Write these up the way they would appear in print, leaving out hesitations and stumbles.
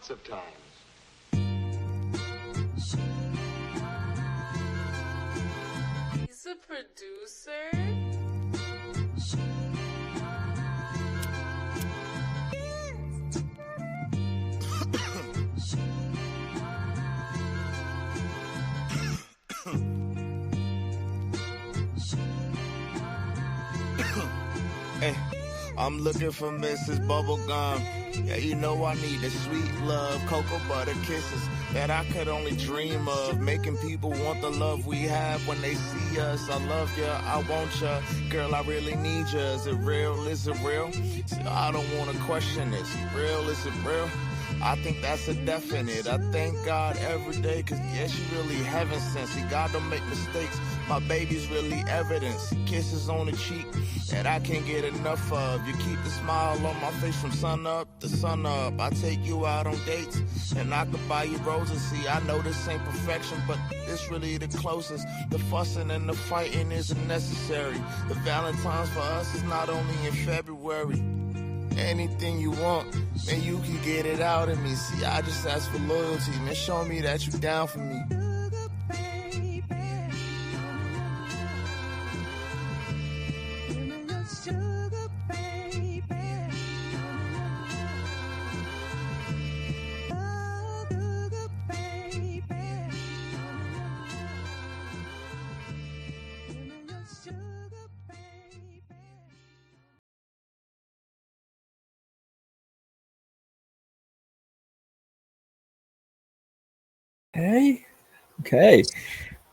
lots of times. He's a producer. Hey, I'm looking for Mrs. Bubblegum. Yeah, you know I need the sweet love, cocoa butter kisses that I could only dream of. Making people want the love we have when they see us. I love ya, I want ya, girl, I really need ya. Is it real? Is it real? See, I don't wanna question it. Is it real? Is it real? I think that's a definite. I thank God every day, cause yeah, she really heaven sent. See, God don't make mistakes. My baby's really evidence. Kisses on the cheek that I can't get enough of. You keep the smile on my face from sun up to sun up. I take you out on dates and I could buy you roses. See, I know this ain't perfection, but this really the closest. The fussing and the fighting isn't necessary. The Valentine's for us is not only in February. Anything you want, man, you can get it out of me. See, I just ask for loyalty, man. Show me that you down for me. Okay.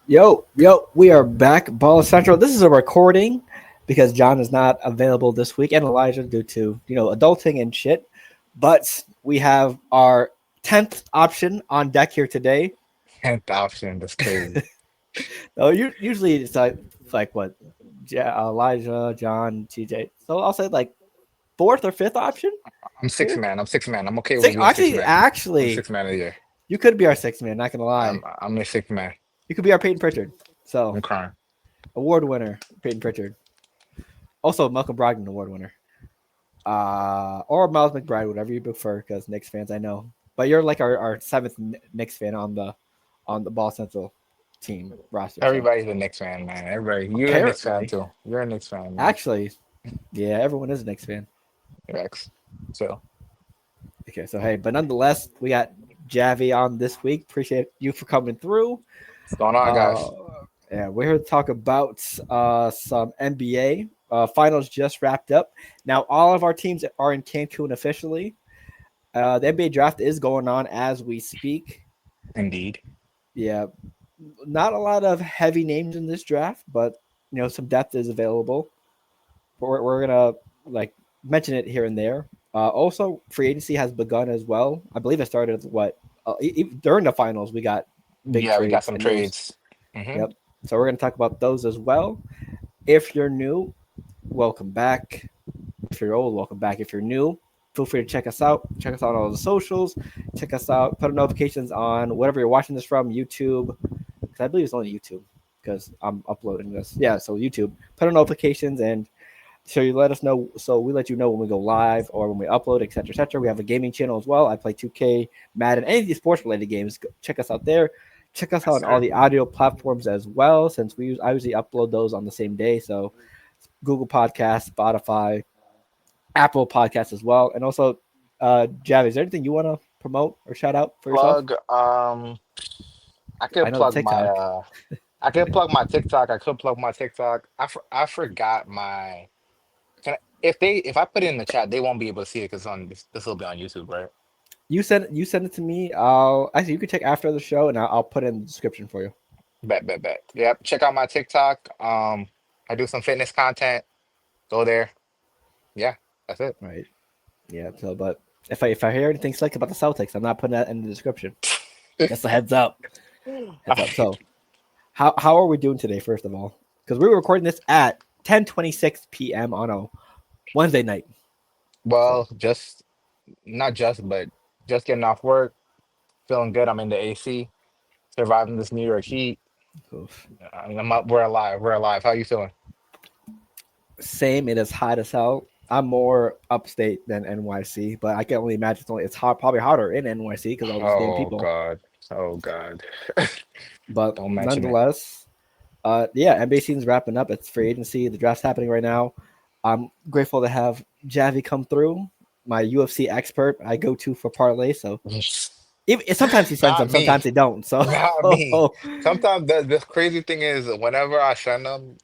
Yo, we are back. Ball Central. This is a recording because John is not available this week and Elijah due to, adulting and shit. But we have our 10th option on deck here today. 10th option. That's crazy. No, usually it's like what? Elijah, John, TJ. So I'll say like 4th or 5th option. I'm sixth man. I'm okay with being Actually, sixth man. I'm sixth man of the year. You could be our 6th man. Not gonna lie. I'm the sixth man. You could be our Peyton Pritchard. So I'm crying. Award winner, Peyton Pritchard. Also Malcolm Brogdon award winner. Or Miles McBride, whatever you prefer, because Knicks fans I know. But you're like our 7th Knicks fan on the Ball Central team roster. Everybody's a Knicks fan, man. Everybody. You're a Knicks fan too. You're a Knicks fan. Man. Actually, yeah, everyone is a Knicks fan. Rex. So. Okay, so hey, but nonetheless, we got Javi on this week. Appreciate you for coming through. What's going on, guys? Yeah, we're here to talk about some NBA. Finals just wrapped up. Now, all of our teams are in Cancun officially. The NBA draft is going on as we speak. Indeed. Yeah, not a lot of heavy names in this draft, but some depth is available. We're gonna mention it here and there. Also, free agency has begun as well. I believe it started during the finals. We got we got some trades. Mm-hmm. Yep. So we're gonna talk about those as well. If you're new, welcome back. If you're old, welcome back. If you're new, feel free to check us out. Check us out on all the socials. Check us out. Put notifications on whatever you're watching this from, YouTube. Because I believe it's only YouTube because I'm uploading this. Yeah, so YouTube. Put on notifications and so you let us know. So we let you know when we go live or when we upload, etc., etc. We have a gaming channel as well. I play 2K, Madden, any of these sports-related games. Check us out there. Check us out on all the audio platforms as well, since I usually upload those on the same day. So Google Podcasts, Spotify, Apple Podcasts as well. And also, Javi, is there anything you want to promote or shout out for yourself? I could plug my I could plug my TikTok. I forgot my. If I put it in the chat, they won't be able to see it because this will be on YouTube, right? You send it to me. Actually, you can check after the show, and I'll put it in the description for you. Bet. Yep. Check out my TikTok. I do some fitness content. Go there. Yeah, that's it. Right. Yeah. So, but if I hear anything slick about the Celtics, I'm not putting that in the description. Just a heads up. So, how are we doing today? First of all, because we were recording this at 10:26 p.m. on a Wednesday night. Well, just getting off work, feeling good. I'm in the AC, surviving this New York heat. Oof. We're alive. How you feeling? Same. It is hot as hell. I'm more upstate than NYC, but I can only imagine it's hard, probably harder in NYC because all those damn Oh people. God. Oh God. But Don't mention it. nonetheless, yeah, NBA season's wrapping up. It's free agency. The draft's happening right now. I'm grateful to have Javi come through, my UFC expert I go to for parlay. So even, sometimes he sends them, Not sometimes me. he don't. So Not me. Sometimes the crazy thing is whenever I send them,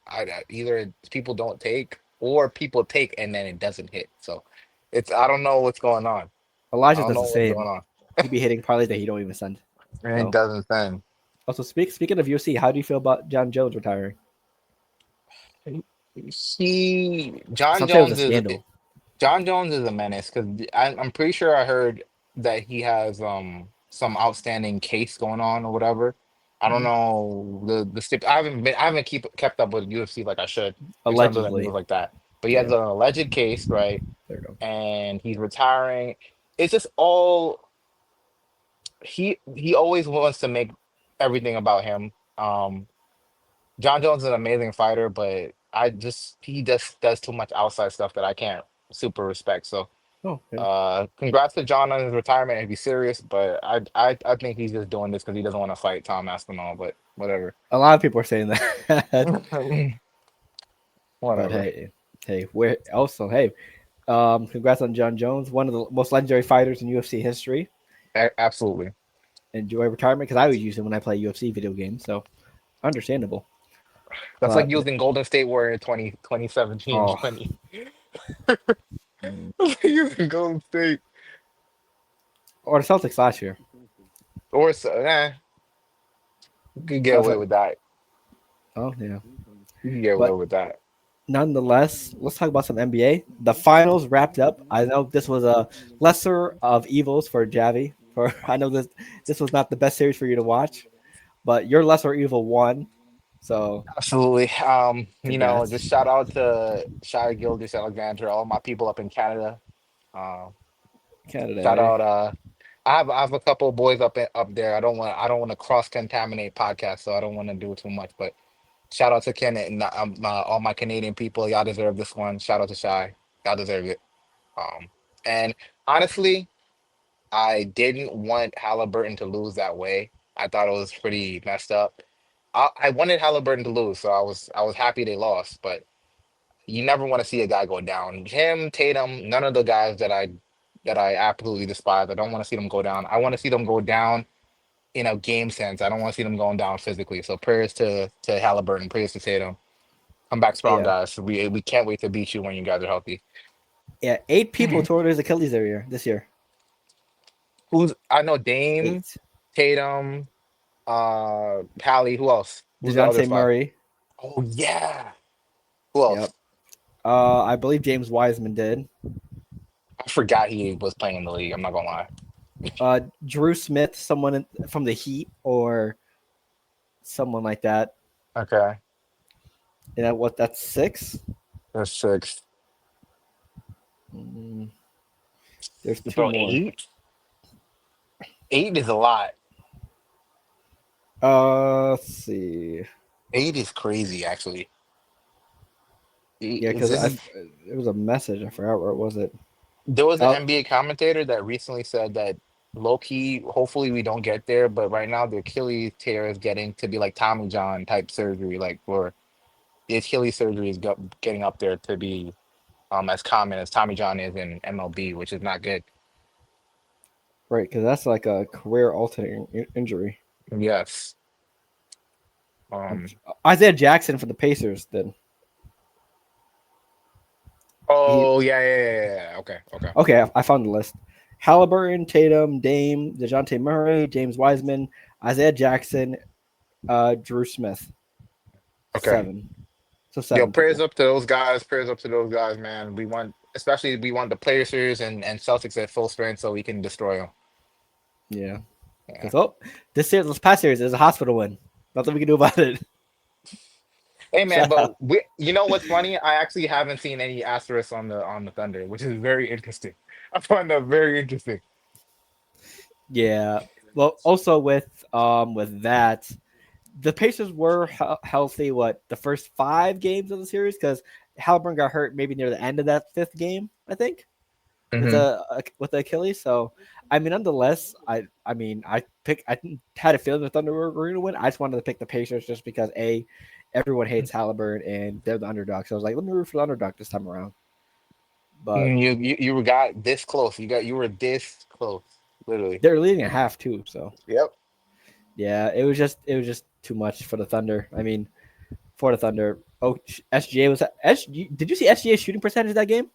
either people don't take or people take and then it doesn't hit. So it's I don't know what's going on. I Elijah don't does know the what's going same. on. He be hitting parlays that he don't even send. And it So doesn't send. also speaking of UFC, how do you feel about John Jones retiring? John Some say it was a Jones is scandal. John Jones is a menace because I'm pretty sure I heard that he has some outstanding case going on or whatever. I don't Mhm. know the stip. I haven't kept up with UFC like I should in terms of the news Allegedly, like that. But he has yeah. an alleged case, right? There you go. And he's retiring. It's just all he always wants to make everything about him. John Jones is an amazing fighter, but he just does too much outside stuff that I can't super respect. So Oh, okay. congrats to John on his retirement if he's serious, but I think he's just doing this because he doesn't want to fight Tom Aspinall, but whatever. A lot of people are saying that. But Whatever. hey, we're also hey, congrats on John Jones, one of the most legendary fighters in UFC history. Absolutely. Enjoy retirement because I always use him when I play UFC video games, so understandable. That's like But using Golden State Warrior 2017 oh, 20. That's like using Golden State. or the Celtics last year. Or so, you could get So it's away like, with that. oh yeah. You can get away But with that. nonetheless, let's talk about some NBA. The finals wrapped up. I know this was a lesser of evils for Javi. For I know this was not the best series for you to watch, but your lesser evil won. So Absolutely. Just congrats, shout out to Shy Gilgis Alexander, all my people up in Canada. Uh, Canada. Shout Eh? out. I have a couple of boys up there. I don't want to cross contaminate podcasts, so I don't want to do too much. But shout out to Ken and all my Canadian people. Y'all deserve this one. Shout out to Shy. Y'all deserve it. Um, and honestly, I didn't want Halliburton to lose that way. I thought it was pretty messed up. I wanted Halliburton to lose, so I was happy they lost. But you never want to see a guy go down. Him, Tatum, none of the guys that I absolutely despise. I don't want to see them go down. I want to see them go down in a game sense. I don't want to see them going down physically. So prayers to Halliburton, prayers to Tatum. Come back strong, Yeah, guys. We can't wait to beat you when you guys are healthy. yeah. 8 people tore their Achilles this year. Who's I know Dame, 8. Tatum, Pally. Who else? Who's the other Dejounte five? Murray. Oh yeah. Who Yep. else? I believe James Wiseman did. I forgot he was playing in the league. I'm not gonna lie. Drew Smith, from the Heat or someone like that. Okay, And that's 6. that's six. Mm, there's two Bro, more. eight. Eight is a lot. Let's see. Eight is crazy, actually. Yeah, Is because this I is it was a message. I forgot where it was. It. There was an Oh, NBA commentator that recently said that low key, hopefully we don't get there, but right now the Achilles tear is getting to be like Tommy John type surgery, like where the Achilles surgery is getting up there to be as common as Tommy John is in MLB, which is not good. right, because that's like a career-altering injury. Yes. Um. Isaiah Jackson for the Pacers. Then he Oh yeah, yeah, yeah, yeah, yeah. Okay, okay, okay. I found the list. Halliburton, Tatum, Dame, Dejounte Murray, James Wiseman, Isaiah Jackson, Drew Smith. okay. 7. So Yo, 7 people. prayers up to those guys. Prayers up to those guys, man. Especially we want the Pacers and Celtics at full strength so we can destroy them. Yeah. Yeah. Because this past series is a hospital win. Nothing we can do about it. Hey man, Shout out. but you know what's funny? I actually haven't seen any asterisks on the Thunder, which is very interesting. I find that very interesting. Yeah. Well, also with that, the Pacers were healthy. What the first 5 games of the series? Because Halliburton got hurt maybe near the end of that fifth game, I think, with Hmm. the Achilles. So, I mean, nonetheless, I had a feeling the Thunder were going to win. I just wanted to pick the Pacers just because everyone hates Halliburton and they're the underdog. So I was like, let me root for the underdog this time around. But You got this close. You were this close, literally. they're leading a half too. So Yep. yeah, it was just too much for the Thunder. I mean, for the Thunder, SGA was SG. Did you see SGA's shooting percentage that game?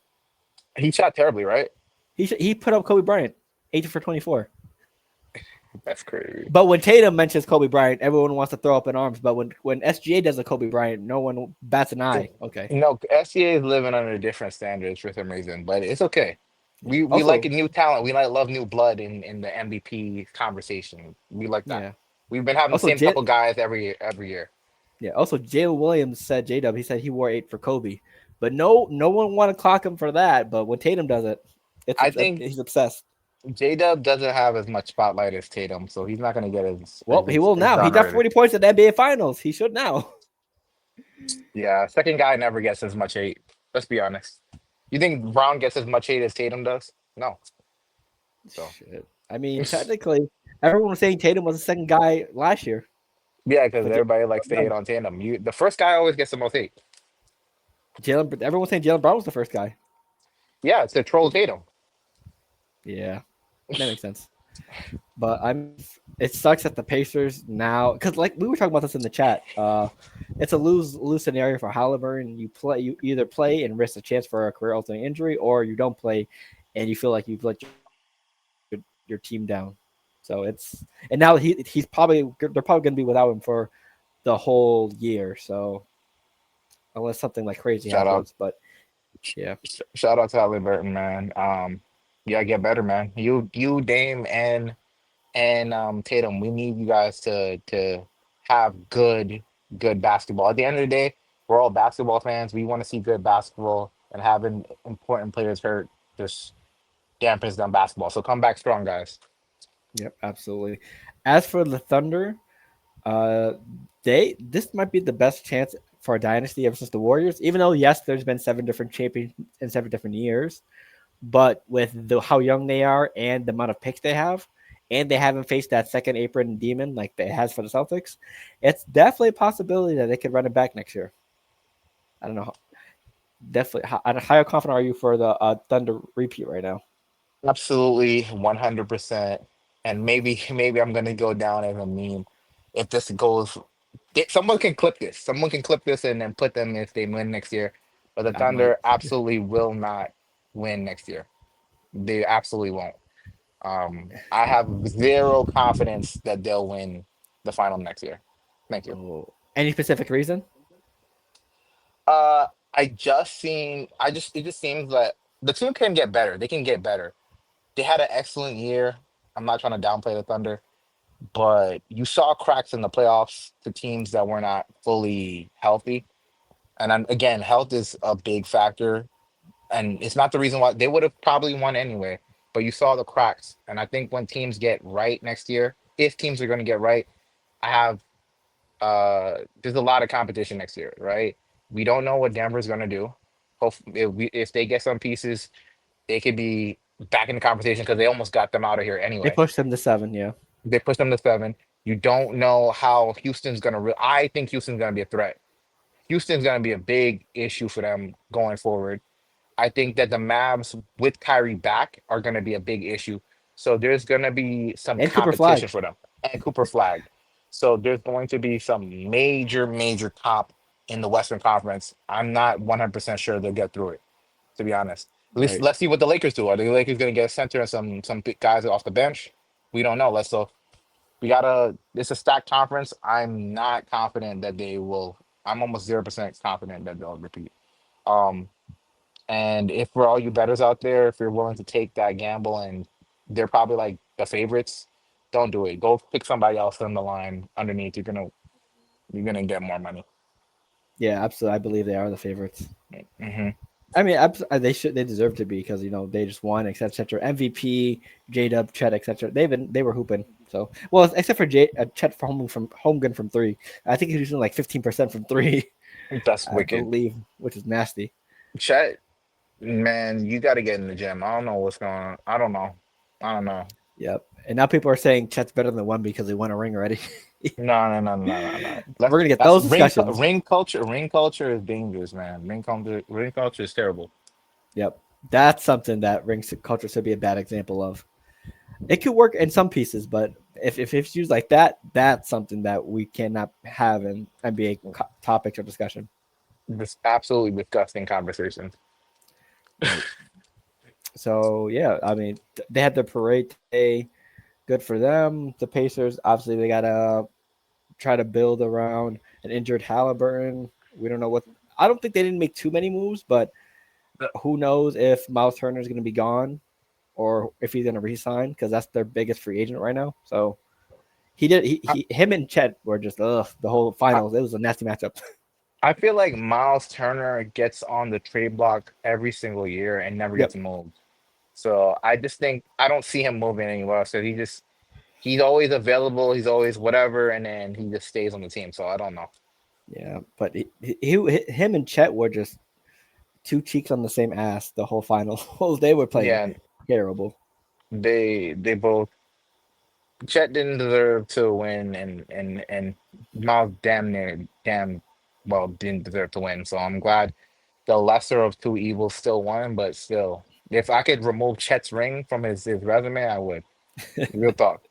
He shot terribly, right? He put up Kobe Bryant, 8 for 24. That's crazy. But when Tatum mentions Kobe Bryant, everyone wants to throw up in arms. But when SGA does a Kobe Bryant, no one bats an eye. Okay. No, SCA is living under different standards for some reason, but it's okay. Yeah. We like a Also, new talent. We like love new blood in the MVP conversation. We like that. yeah. We've been having the Also, same couple guys every year. Every year. yeah. Also, Jalen Williams said J-Dub. He said he wore 8 for Kobe, but no one want to clock him for that. But when Tatum does it, I think he's obsessed. J-Dub doesn't have as much spotlight as Tatum, so he's not going to get Well, he will as now. He done got already. 40 points in the NBA Finals. He should now. Yeah, second guy never gets as much hate. Let's be honest. You think Brown gets as much hate as Tatum does? No. So Shit. I mean, technically, everyone was saying Tatum was the second guy last year, yeah, because but everybody likes to hate on Tatum. The first guy always gets the most hate. Everyone was saying Jalen Brown was the first guy. Yeah, it's a troll Tatum. Yeah, that makes sense. But it sucks that the Pacers now, because like we were talking about this in the chat. It's a lose scenario for Halliburton. You either play and risk a chance for a career altering injury, or you don't play, and you feel like you've let your team down. So and now they're probably going to be without him for the whole year. So unless something like crazy Shout out, happens, but yeah, shout out to Halliburton, man. Yeah, get better, man. You, Dame, and Tatum. We need you guys to have good basketball. At the end of the day, we're all basketball fans. We want to see good basketball, and having important players hurt just dampens down basketball. So come back strong, guys. yep, absolutely. As for the Thunder, Uh, this might be the best chance for a dynasty ever since the Warriors. Even though yes, there's been 7 different champions in 7 different years, but with how young they are and the amount of picks they have, and they haven't faced that second apron demon like they has for the Celtics, it's definitely a possibility that they could run it back next year. I don't know. Definitely, how confident are you for the Thunder repeat right now? Absolutely, 100%. And maybe I'm gonna go down as a meme if this goes. Someone can clip this. Someone can clip this and then put them if they win next year. But the I might. Thunder absolutely will not win next year. They absolutely won't. I have zero confidence that they'll win the final next year. Thank you. Oh, any specific reason? Uh, it just seems that the team can get better. They can get better. They had an excellent year. I'm not trying to downplay the Thunder, but you saw cracks in the playoffs to teams that were not fully healthy. And again, health is a big factor, and it's not the reason why they would have probably won anyway. But you saw the cracks, and I think when teams get right next year, if teams are going to get right, I have there's a lot of competition next year, right? We don't know what Denver's going to do. If they get some pieces, they could be back in the conversation because they almost got them out of here They anyway. pushed them to 7. Yeah, They pushed them to 7. You don't know how Houston's going to. I think Houston's going to be a threat. Houston's going to be a big issue for them going forward. I think that the Mavs with Kyrie back are going to be a big issue. So there's going to be some and Cooper Flag. competition for them and Cooper Flag. So there's going to be some major comp in the Western Conference. I'm not 100% sure they'll get through it, to be honest. At least Right. let's see what the Lakers do. Are the Lakers going to get a center and some big guys off the bench? We don't know. Let's so we gotta. It's a stacked conference. I'm not confident that they will. I'm almost 0% confident that they'll repeat. Um, and if for all you bettors out there, if you're willing to take that gamble and they're probably like the favorites, don't do it. Go pick somebody else on the line underneath. You're gonna get more money. Yeah, absolutely. I believe they are the favorites. Hmm. I mean, they deserve to be because they just won, etc. MVP, J Dub, Chet, etc. They were hooping. So except for Chet from Holmgren from 3. I think he's using like 15% from 3. That's I wicked. believe, which is nasty. Chet, man, you got to get in the gym. I don't know what's going on. I don't know. I don't know. Yep. And now people are saying Chet's better than one because he won a ring already. No, no, no, no, no, no. We're gonna get That's those discussions. ring culture. Ring culture is dangerous, man. Ring culture is terrible. Yep. That's something that ring culture should be a bad example of. It could work in some pieces, but if it's used like that, that's something that we cannot have in NBA topics or discussion. This absolutely disgusting conversation. Right. So yeah, I mean, they had the parade today. Good for them. The Pacers, obviously, they gotta try to build around an injured Halliburton. We don't know what. I don't think they didn't make too many moves, but who knows if Miles Turner is going to be gone or if he's going to resign because that's their biggest free agent right now. So he did. Him and Chet were just the whole I, finals. It was a nasty matchup. I feel like Miles Turner gets on the trade block every single year and never Yep. gets moved. So I just think I don't see him moving anywhere. So he's always available. He's always whatever, and then he just stays on the team. So I don't know. Yeah, but him and Chet were just two cheeks on the same ass the whole finals. They were playing Yeah, terrible. they both. Chet didn't deserve to win, and Miles damn well didn't deserve to win. So I'm glad the lesser of two evils still won, but still, if I could remove Chet's ring from his resume, I would. Real talk.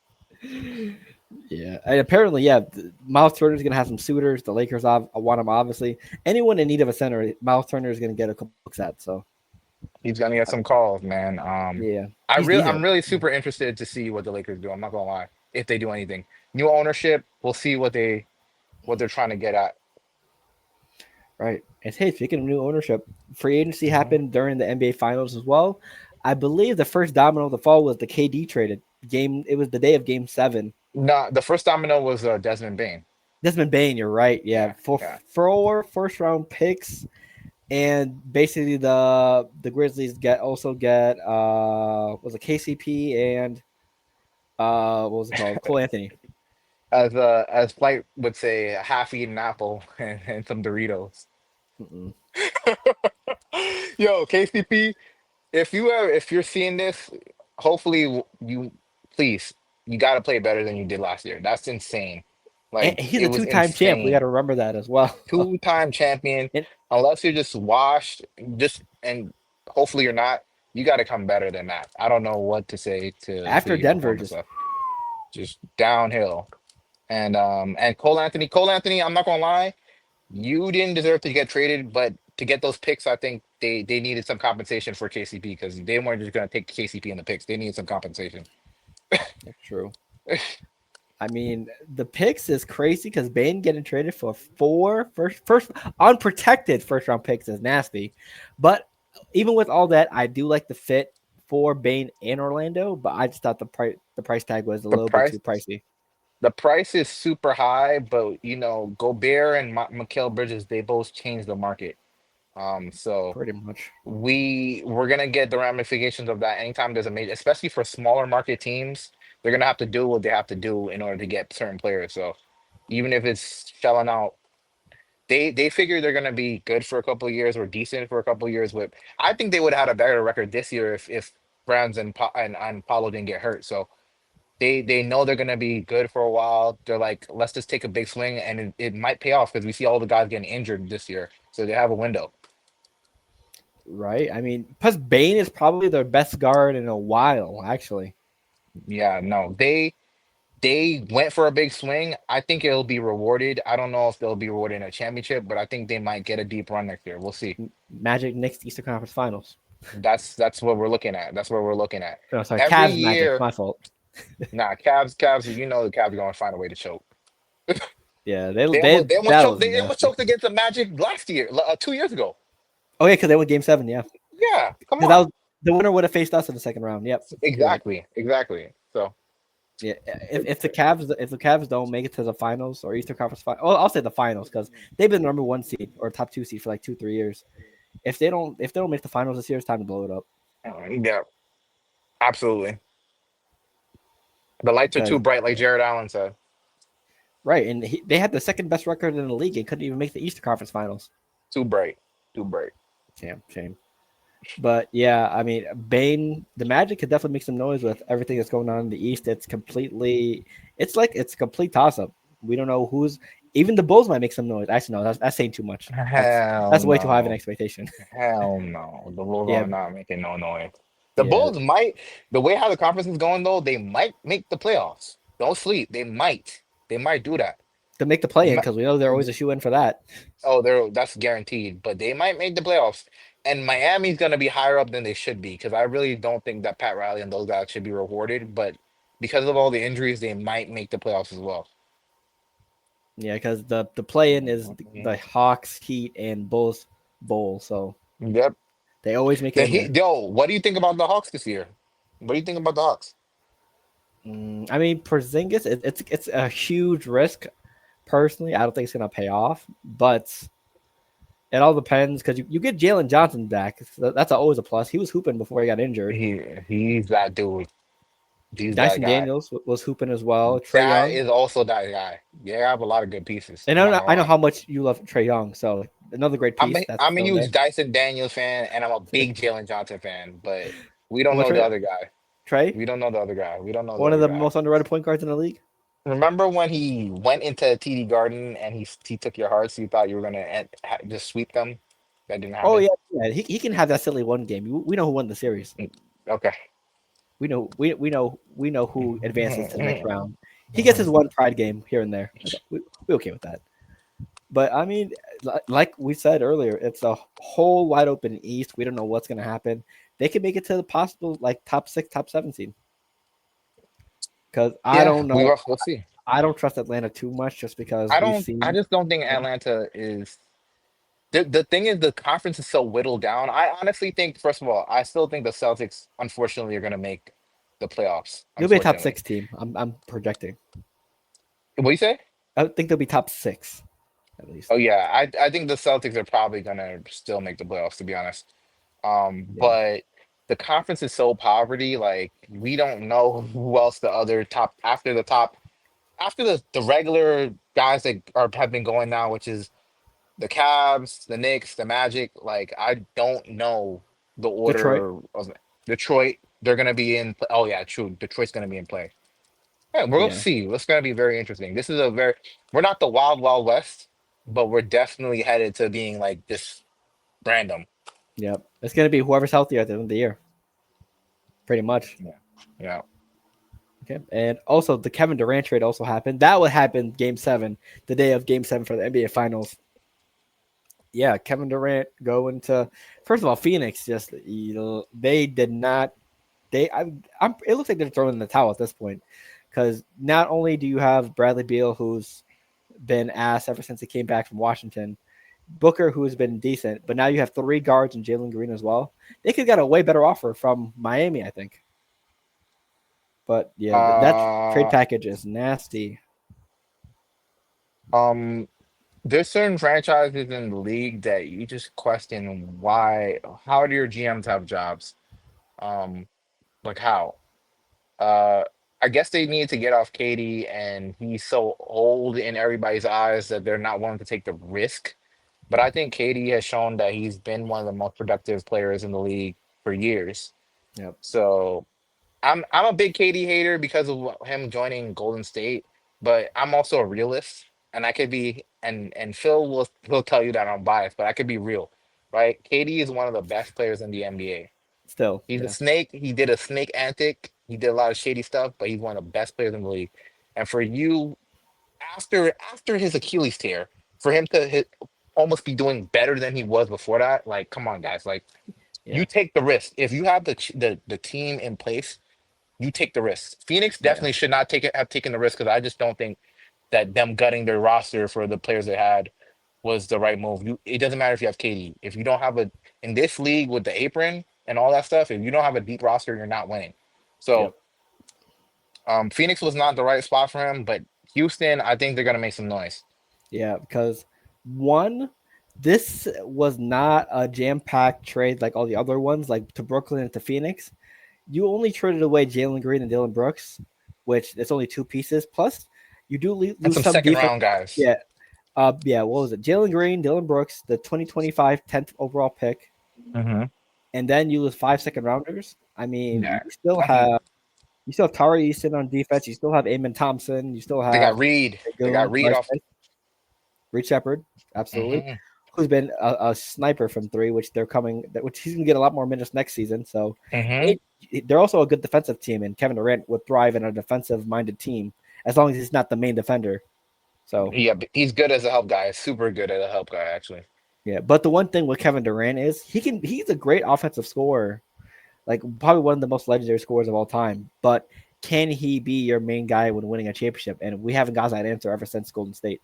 Yeah, and apparently, yeah, Miles Turner is going to have some suitors. The Lakers want him, obviously. Anyone in need of a center, Miles Turner is going to get a couple looks at. So, He's gonna get some calls, man. yeah, he's I'm decent. really super interested to see what the Lakers do. I'm not gonna lie, if they do anything. New ownership, we'll see what they're trying to get at. Right. And hey, speaking of new ownership, free agency Mhm. happened during the NBA Finals as well. I believe the first domino of the fall was the KD traded game. It was the day of Game 7. No, the first domino was Desmond Bain. Desmond Bain, you're right. Yeah, Yeah, for yeah. 4 first round picks, and basically the Grizzlies get was it KCP and what was it called? Cole Anthony. As Flight would say, a half-eaten apple and some Doritos. Mm-mm. Yo, KCP, if you're seeing this, hopefully you please you got to play better than you did last year. That's insane. And Like he's it a was two-time champ. We got insane. to remember that as well. Two-time champion. And Unless you're just washed, just and hopefully you're not. You got to come better than that. I don't know what to say to after your Denver, performance just stuff. Just downhill. And Cole Anthony, I'm not gonna lie, you didn't deserve to get traded, but to get those picks, I think they needed some compensation for KCP because they weren't just gonna take KCP in the picks. They needed some compensation. that's true. I mean, the picks is crazy because Bane getting traded for first unprotected first round picks is nasty. But even with all that, I do like the fit for Bane and Orlando. But I just thought the price tag was a The little bit too price pricey. the price is super high, but Gobert and Mikal Bridges, they both changed the market. So Pretty much. we're gonna get the ramifications of that anytime there's a major, especially for smaller market teams. They're gonna have to do what they have to do in order to get certain players. So even if it's shelling out, they figure they're gonna be good for a couple of years or decent for a couple of years. With I think they would have had a better record this year if Browns and Paulo didn't get hurt. So they know they're gonna be good for a while. They're like, let's just take a big swing, and it might pay off because we see all the guys getting injured this year. So they have a window. Right? I mean, plus Bane is probably their best guard in a while, actually. Yeah, no, they went for a big swing. I think it'll be rewarded. I don't know if they'll be rewarded in a championship, but I think they might get a deep run next year. We'll see. Magic next Eastern Conference Finals. That's what we're looking at. That's what we're looking at. No, sorry, Every Cavs Magic. year, My fault. nah, Cavs, the Cavs are gonna find a way to choke. Yeah, they They they almost they almost that choked. was They almost nasty. choked against the Magic last year, 2 years ago. Oh yeah, because they won Game 7. Yeah, Yeah, come because that was on. the winner would have faced us in the second round. Yep, you're right. Exactly. So Yeah, if the Cavs don't make it to the finals or Eastern Conference final, oh, I'll say the finals because they've been the number one seed or top two seed for like 2-3 years. If they don't make the finals this year, it's time to blow it up. yeah, absolutely. The lights are too Because bright, like Jared Allen said. Right, and they had the second best record in the league and couldn't even make the Eastern Conference Finals. Too bright. Too bright. Shame. But yeah, I mean, Bane, the Magic could definitely make some noise with everything that's going on in the East. It's a complete toss up. We don't know who's. Even the Bulls might make some noise. Actually, no, that's saying too much. Hell That's way too high of an no. expectation. Hell no. The Bulls Yeah, are not making no noise. The yeah. Bulls might, the way how the conference is going though, they might make the playoffs. Don't sleep. They might. They might do that. To make the They play in might, because we know they're always a shoe in for that. oh, they're that's guaranteed. But they might make the playoffs. And Miami's gonna be higher up than they should be because I really don't think that Pat Riley and those guys should be rewarded. But because of all the injuries, they might make the playoffs as well. Yeah, because the play in is the Mhm. Hawks, Heat, and Bulls bowl, so Yep. they always make it The in there. Heat, yo, what do you think about the Hawks this year? What do you think about the Hawks? I mean, Porzingis, it's a huge risk. Personally, I don't think it's gonna pay off, but it all depends because you get Jalen Johnson back. So that's always a plus. He was hooping before he got injured. He's that dude. He's that Dyson guy. Daniels was hooping as well. Trey That Young, is also that guy. Yeah, I have a lot of good pieces. and I'm not gonna I know lie. how much you love Trey Young, so another great piece that's I'm a still in huge there. Dyson Daniels fan, and I'm a big Jalen Johnson fan. But we don't Well, know the other guy. Trey, We don't know the other guy. We don't know the one of other the guy. most underrated point guards in the league. Remember when he went into TD Garden and he took your hearts? You thought you were gonna just sweep them. That didn't Oh happen. yeah, yeah. He can have that silly one game. We know who won the series. Mm, okay. We know who advances to the next round. He gets his one pride game here and there. We okay with that. But I mean, like we said earlier, it's a whole wide open East. We don't know what's going to happen. They could make it to the possible like top 6, top 7 seed. Because I Yeah, don't know. we'll see. I don't trust Atlanta too much just because we've I seen. just don't think Atlanta is the thing is the conference is so whittled down. I honestly think, first of all, I still think the Celtics, unfortunately, are gonna make the playoffs. They'll be a top Unfortunately. 6 team. I'm projecting. What do you say? I think they'll be top 6 at Oh least. yeah, I think the Celtics are probably gonna still make the playoffs, to be honest. Yeah. But the conference is so poverty, like we don't know who else the other top after the regular guys that are have been going now, which is the Cavs, the Knicks, the Magic. Like I don't know the Detroit. order of Detroit. They're gonna be in. Oh yeah, true. Detroit's gonna be in play. Yeah, we'll Yeah. see. It's gonna be very interesting. This is a very. We're not the wild wild west, but we're definitely headed to being like this random. Yep. It's going to be whoever's healthy at the end of the year, pretty much. Yeah. Yeah. Okay. And also, the Kevin Durant trade also happened. That would happen game 7, the day of game 7 for the NBA Finals. Yeah, Kevin Durant going to first of all, Phoenix just they did not it looks like they're throwing in the towel at this point because not only do you have Bradley Beal who's been asked ever since he came back from Washington, Booker who's been decent, but now you have 3 guards and Jalen Green as well. They could get a way better offer from Miami, I think. But yeah, that trade Uh, package is nasty. um, there's certain franchises in the league that you just question why. How do your GMs have jobs? Um, like how? Uh, I guess they need to get off Katie, and he's so old in everybody's eyes that they're not willing to take the risk. But I think Katie has shown that he's been one of the most productive players in the league for years. Yep. So I'm a big KD hater because of him joining Golden State, but I'm also a realist, and I could be and Phil will tell you that I'm biased, but I could be real, right? KD is one of the best players in the NBA. Still, He's a yeah. snake. He did a snake antic. He did a lot of shady stuff, but he's one of the best players in the league. And for you, after his Achilles tear, for him to almost be doing better than he was before that, like, come on, guys, like you Yeah. take the risk. If you have the team in place, you take the risk. Phoenix Yeah. definitely should not have taken the risk because I just don't think that them gutting their roster for the players they had was the right move. It doesn't matter if you have KD. If you don't have a in this league with the apron and all that stuff, if you don't have a deep roster, you're not winning. So Yep. Phoenix was not the right spot for him, but Houston, I think they're gonna make some noise. Yeah, because one, this was not a jam-packed trade like all the other ones, like to Brooklyn and to Phoenix. You only traded away Jalen Green and Dylan Brooks, which it's only 2 pieces. Plus, You do And lose some some second defense. round guys. Yeah. Yeah. What was it? Jalen Green, Dylan Brooks, the 2025 10th overall pick, Hmm. and then you lose 5 second rounders. I mean, Yeah. have you still have Tari Eason on defense. You still have Amon Thompson. You still They got have Reed. They got Dragoon, Reed Bryce off. Smith, Reed Shepard, absolutely, Hmm. who's been a sniper from three, which they're coming, which he's gonna get a lot more minutes next season. So Hmm. it, they're also a good defensive team, and Kevin Durant would thrive in a defensive-minded team as long as he's not the main defender. So Yeah, but he's good as a help guy. Super good as a help guy, actually. yeah, but the one thing with Kevin Durant is he's a great offensive scorer, like probably one of the most legendary scorers of all time. But can he be your main guy when winning a championship? And we haven't got that answer ever since Golden State.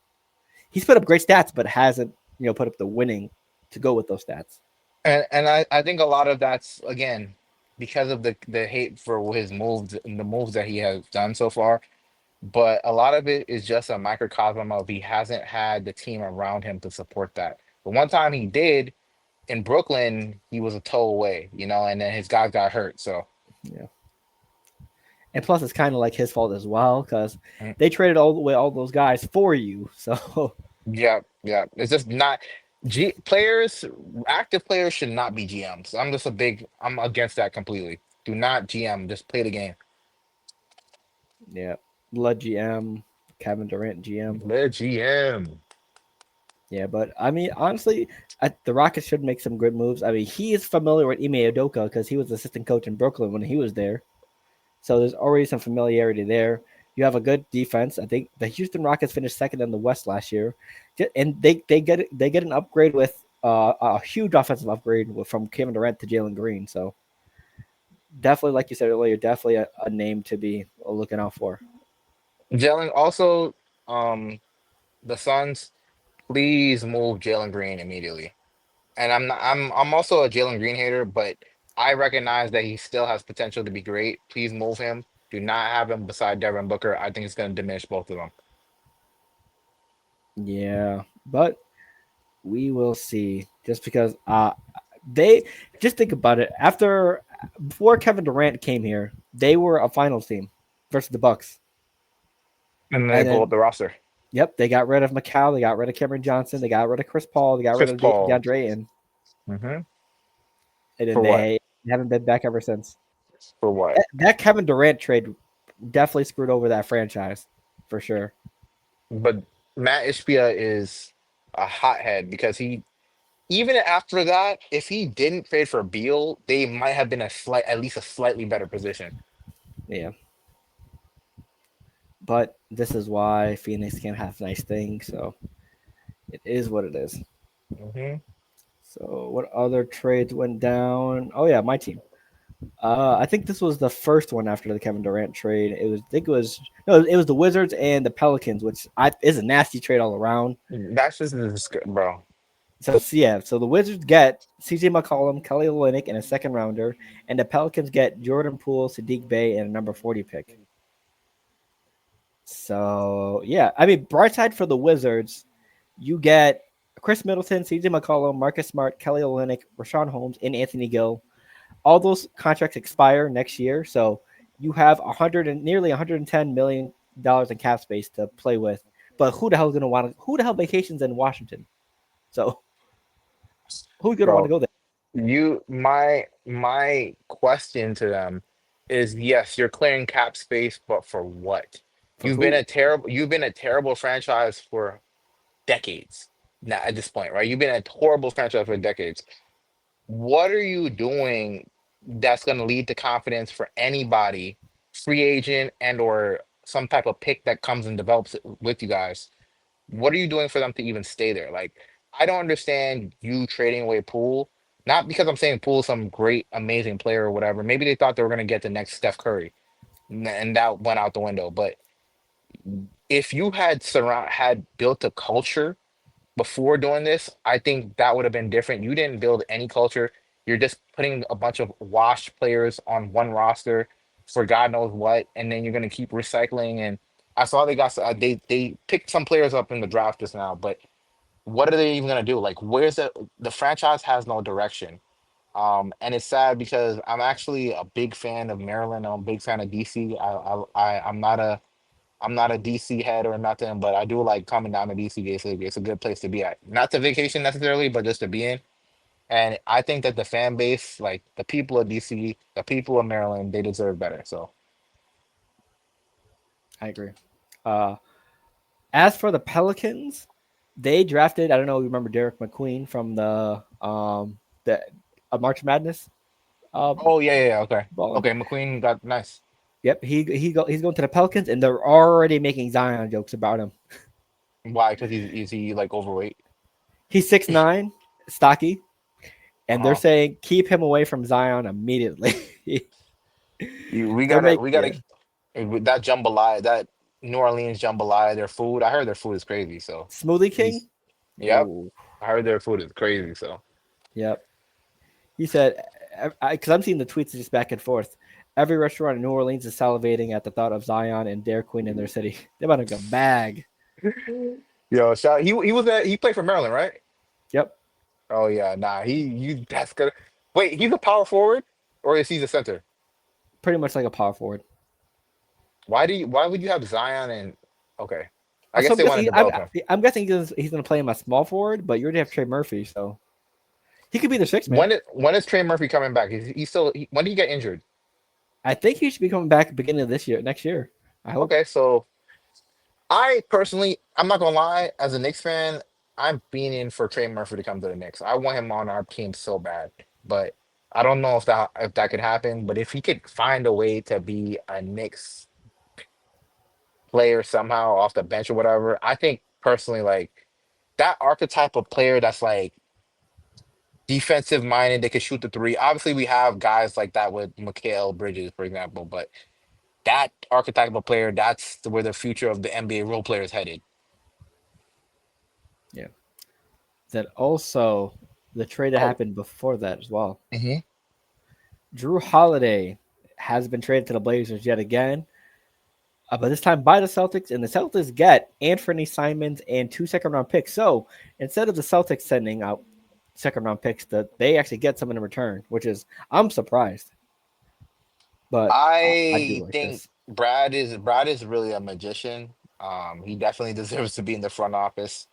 He's put up great stats, but hasn't put up the winning to go with those stats. And I think a lot of that's again because of the hate for his moves and the moves that he has done so far. But a lot of it is just a microcosm of he hasn't had the team around him to support that. The one time he did in Brooklyn, he was a toe away, and then his guys got hurt. So Yeah, and plus it's kind of like his fault as well because mm, they traded all those guys for you. So yeah, yeah, it's just not active players should not be GMs. I'm against that completely. Do not GM, just play the game. yeah, Blood GM, Kevin Durant GM. Let GM. Yeah, but I mean, honestly, the Rockets should make some good moves. I mean, he is familiar with Ime Udoka because he was assistant coach in Brooklyn when he was there. So there's already some familiarity there. You have a good defense. I think the Houston Rockets finished second in the West last year, and they get an upgrade with a huge offensive upgrade from Kevin Durant to Jalen Green. So definitely, like you said earlier, definitely a name to be looking out for. Jalen also, um, the Suns, please move Jalen Green immediately. And I'm not, I'm also a Jalen Green hater, but I recognize that he still has potential to be great. Please move him. Do not have him beside Devin Booker. I think it's going to diminish both of them. Yeah, but we will see. Just because they just think about it. Before Kevin Durant came here, they were a finals team versus the Bucks. And then they And blow up then the roster. yep, they got rid of McCall, they got rid of Cameron Johnson, they got rid of Chris Paul, they got rid Chris of Paul. DeAndre Ayton, Hmm. and then For what? they haven't been back ever since. For what? That Kevin Durant trade definitely screwed over that franchise for sure. But Matt Ishbia is a hothead because even after that, if he didn't trade for Beal, they might have been at least a slightly better position. Yeah, but this is why Phoenix can't have nice things. So it is what it is. Hmm. So what other trades went down? Oh yeah, my team. I think this was the first one after the Kevin Durant trade. I think it was no, it was the Wizards and the Pelicans, which is a nasty trade all around. That's just bro. So yeah, so the Wizards get CJ McCollum, Kelly Olynyk, and a second rounder, and the Pelicans get Jordan Poole, Sadiq Bey, and a number 40 pick. So yeah, I mean, bright side for the Wizards, you get Chris Middleton, CJ McCollum, Marcus Smart, Kelly Olynyk, Rashawn Holmes, and Anthony Gill. All those contracts expire next year, so you have nearly $110 million in cap space to play with. But who the hell is going to want to? Who the hell vacations in Washington? So who's going to want to Bro, go there? my question to them is yes, you're clearing cap space, but for what? For who? You've been a terrible franchise for decades now at this point, right? You've been a horrible franchise for decades. What are you doing that's going to lead to confidence for anybody, free agent and or some type of pick that comes and develops with you guys? What are you doing for them to even stay there? Like, I don't understand you trading away Poole. Not because I'm saying Poole is some great, amazing player or whatever. Maybe they thought they were going to get the next Steph Curry, and that went out the window. But if you had built a culture before doing this, I think that would have been different. You didn't build any culture. You're just putting a bunch of washed players on one roster for God knows what, and then you're going to keep recycling. And I saw they picked some players up in the draft just now, but what are they even going to do? Like, where's the franchise has no direction. And it's sad because I'm actually a big fan of Maryland. I'm a big fan of DC. I'm not a I'm not a DC head or nothing, but I do like coming down to DC. It's a good place to be at. Not to vacation necessarily, but just to be in. And I think that the fan base, like the people of DC, the people of Maryland, they deserve better. So I agree. Uh, as for the Pelicans, they drafted. I don't know. You remember Derek McQueen from the March Madness. Um, oh yeah, okay. balling. Okay, McQueen got nice. Yep, he's going to the Pelicans, and they're already making Zion jokes about him. Why? Because he's is he like overweight? He's 6'9", stocky, and they're Uh-huh. saying keep him away from Zion immediately. We they're gotta making we gotta with that jambalaya, that New Orleans jambalaya, their food. I heard their food is crazy. So Smoothie King. he's yep. Ooh, I heard their food is crazy. So yep. He said, because I'm seeing the tweets just back and forth. Every restaurant in New Orleans is salivating at the thought of Zion and Dairy Queen in their city. They're about to go bag. yo, shout he played for Maryland, right? Yep, Oh yeah, nah. That's good. Wait, he's a power forward or is he the center? pretty much like a power forward. Why would you have Zion and okay? I So guess I'm they want to guessing, develop him. I'm guessing he's going to play him as small forward, but you already have Trey Murphy, so he could be the sixth man. When is Trey Murphy coming back? When did he get injured? I think he should be coming back beginning of next year. I hope. Okay, so I personally, I'm not gonna lie, as a Knicks fan, I'm being in for Trey Murphy to come to the Knicks. I want him on our team so bad, but I don't know if that could happen. But if he could find a way to be a Knicks player somehow off the bench or whatever, I think personally, like that archetype of player that's like defensive minded, they can shoot the three. Obviously, we have guys like that with Mikal Bridges, for example, but that archetype of player, that's where the future of the NBA role player is headed. Yeah. That also the trade that Oh, happened before that as well. hmm Drew Holiday has been traded to the Blazers yet again, but this time by the Celtics, and the Celtics get Anthony Simons and 2 second-round picks. So instead of the Celtics sending out second-round picks, that they actually get some in return, which is I'm surprised, but I do I like think this. Brad is really a magician. He definitely deserves to be in the front office.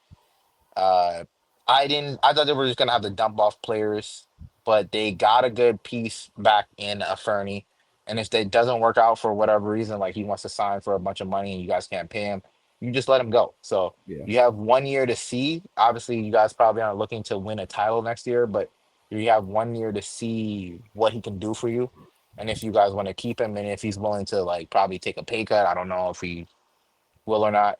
Uh, I thought they were just gonna have to dump off players, but they got a good piece back in a Fernie. And if that doesn't work out for whatever reason, like he wants to sign for a bunch of money and you guys can't pay him, you just let him go. So Yeah, you have 1 year to see. Obviously, you guys probably aren't looking to win a title next year, but you have 1 year to see what he can do for you. And if you guys want to keep him and if he's willing to like probably take a pay cut, I don't know if he will or not,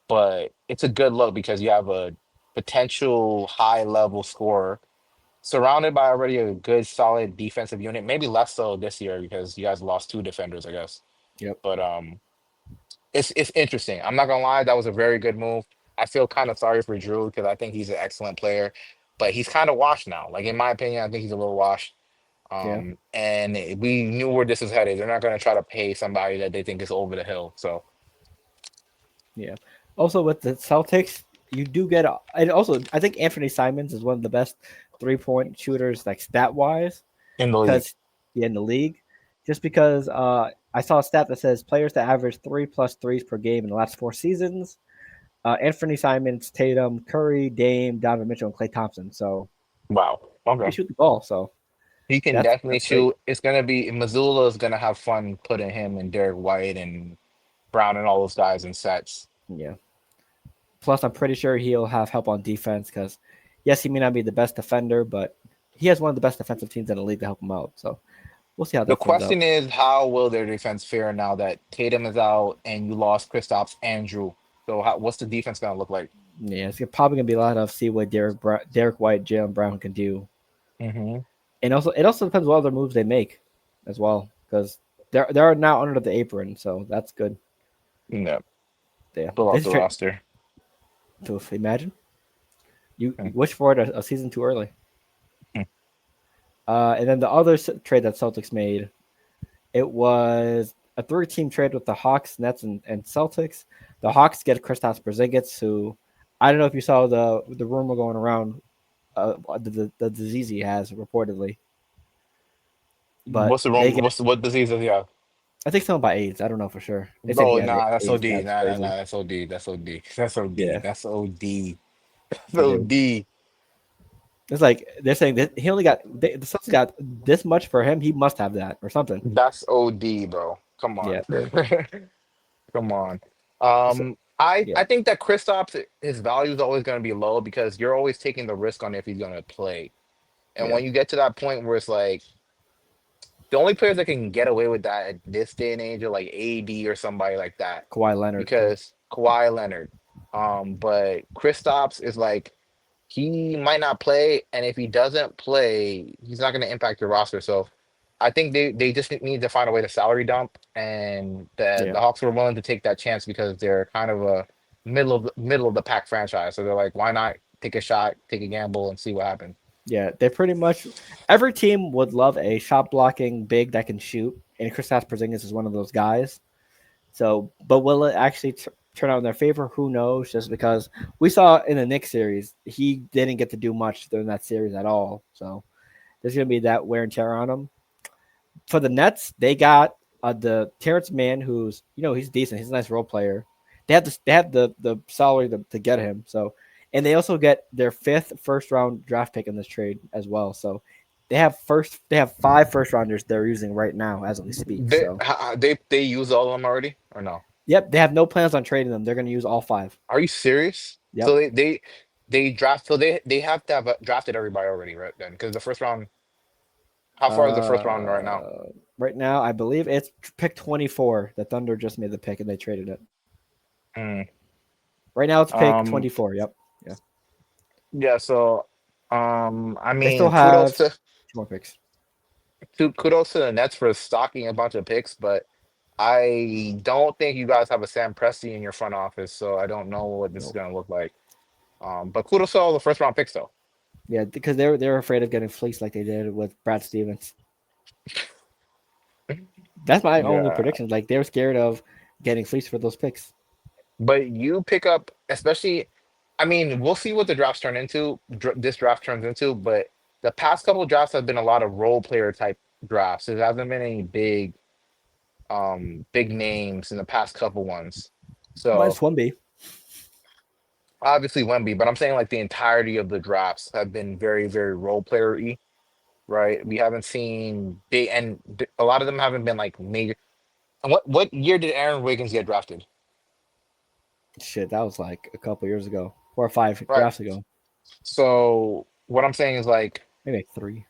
but it's a good look because you have a potential high level scorer surrounded by already a good solid defensive unit. Maybe less so this year because you guys lost two defenders, I guess. yep, But it's interesting. I'm not gonna lie, that was a very good move. I feel kind of sorry for Drew because I think he's an excellent player, but he's kind of washed now. Like in my opinion, I think he's a little washed. yeah, And we knew where this was headed. They're not gonna try to pay somebody that they think is over the hill. So yeah. Also with the Celtics, you do get, and also I think Anthony Simons is one of the best 3-point shooters, like stat wise, in the league. because in the league, just because I saw a stat that says players that average 3+ threes per game in the last 4 seasons. Anthony Simons, Tatum, Curry, Dame, Donovan Mitchell, and Clay Thompson. So Wow. they Okay. shoot the ball. So He can that's definitely that's great. shoot. It's gonna be Missoula is gonna have fun putting him and Derek White and Brown and all those guys in sets. Yeah. Plus, I'm pretty sure he'll have help on defense because, yes, he may not be the best defender, but he has one of the best defensive teams in the league to help him out. So we'll see how The that turns out. question is, how will their defense fare now that Tatum is out and you lost Kristaps and Drew? So what's the defense gonna look like? Yeah, it's probably gonna be a lot of see what Derek White, Jalen Brown can do, Mm-hmm. and also it also depends what other moves they make as well because they're now under the apron, so that's good. Yeah, Yeah, fill out this is the roster. to imagine you Hmm. wish for it a season too early. Hmm. And then the other trade that Celtics made, it was a 3-team trade with the Hawks, Nets, and Celtics. The Hawks get Kristaps Porzingis, who I don't know if you saw the rumor going around, the disease he has reportedly, but What's the they wrong? get What disease does he have? I think someone by AIDS. I don't know for sure. They said he No, had nah, that's AIDS. OD. That's Nah, nah, nah, crazy. that's OD. That's OD. That's OD. Yeah, That's OD. That's it is. OD. It's like they're saying that he only got the Suns got this much for him. He must have that or something. That's OD, bro. Come on. Yeah. Come on. So, I yeah. think that Kristaps, his value is always going to be low because you're always taking the risk on if he's going to play. And Yeah. when you get to that point where it's like the only players that can get away with that at this day and age are like AD or somebody like that, Kawhi Leonard too. because Kawhi Leonard. But Kristaps is like he might not play, and if he doesn't play, he's not going to impact your roster. So I think they just need to find a way to salary dump, and the Yeah. Hawks were willing to take that chance because they're kind of a middle of the pack franchise. So they're like, why not take a shot, take a gamble, and see what happens. Yeah. They pretty much every team would love a shot blocking big that can shoot, and Kristaps Porzingis is one of those guys. So, but will it actually turn out in their favor? Who knows? Just because we saw in the Knicks series, he didn't get to do much during that series at all. So there's going to be that wear and tear on him. For the Nets, they got the Terrence Mann, who's he's decent. He's a nice role player. They have the salary to get him. So, and they also get their fifth first round draft pick in this trade as well. So they have five first rounders they're using right now as we speak. So They use all of them already or no? yep, they have no plans on trading them. They're going to use all five. Are you serious? So Yep. they draft, so they have to have drafted everybody already, right? Then because the first round, how far is the first round right now? Right now, I believe it's pick 24. The Thunder just made the pick and they traded it. Mm. Right now, it's pick Um, 24. Yep. Yeah. yeah. So, I They still mean, have two more picks. kudos to the Nets for stocking a bunch of picks, but I don't think you guys have a Sam Presti in your front office, so I don't know what this is Nope. gonna look like. But kudos to all the first round picks, though. Yeah, because they're afraid of getting fleeced like they did with Brad Stevens. That's my only Yeah. prediction. Like they're scared of getting fleeced for those picks. But you pick up, especially, I mean, we'll see what the drafts turn into, this draft turns into, but the past couple of drafts have been a lot of role player type drafts. There hasn't been any big names in the past couple ones. Minus So one B. obviously Wemby, but I'm saying like the entirety of the drafts have been very, very role player-y, right? We haven't seen big, and a lot of them haven't been like major. And what year did Aaron Wiggins get drafted? Shit, that was like a couple years ago, 4 or 5 Right. drafts ago, So what I'm saying is like maybe like three.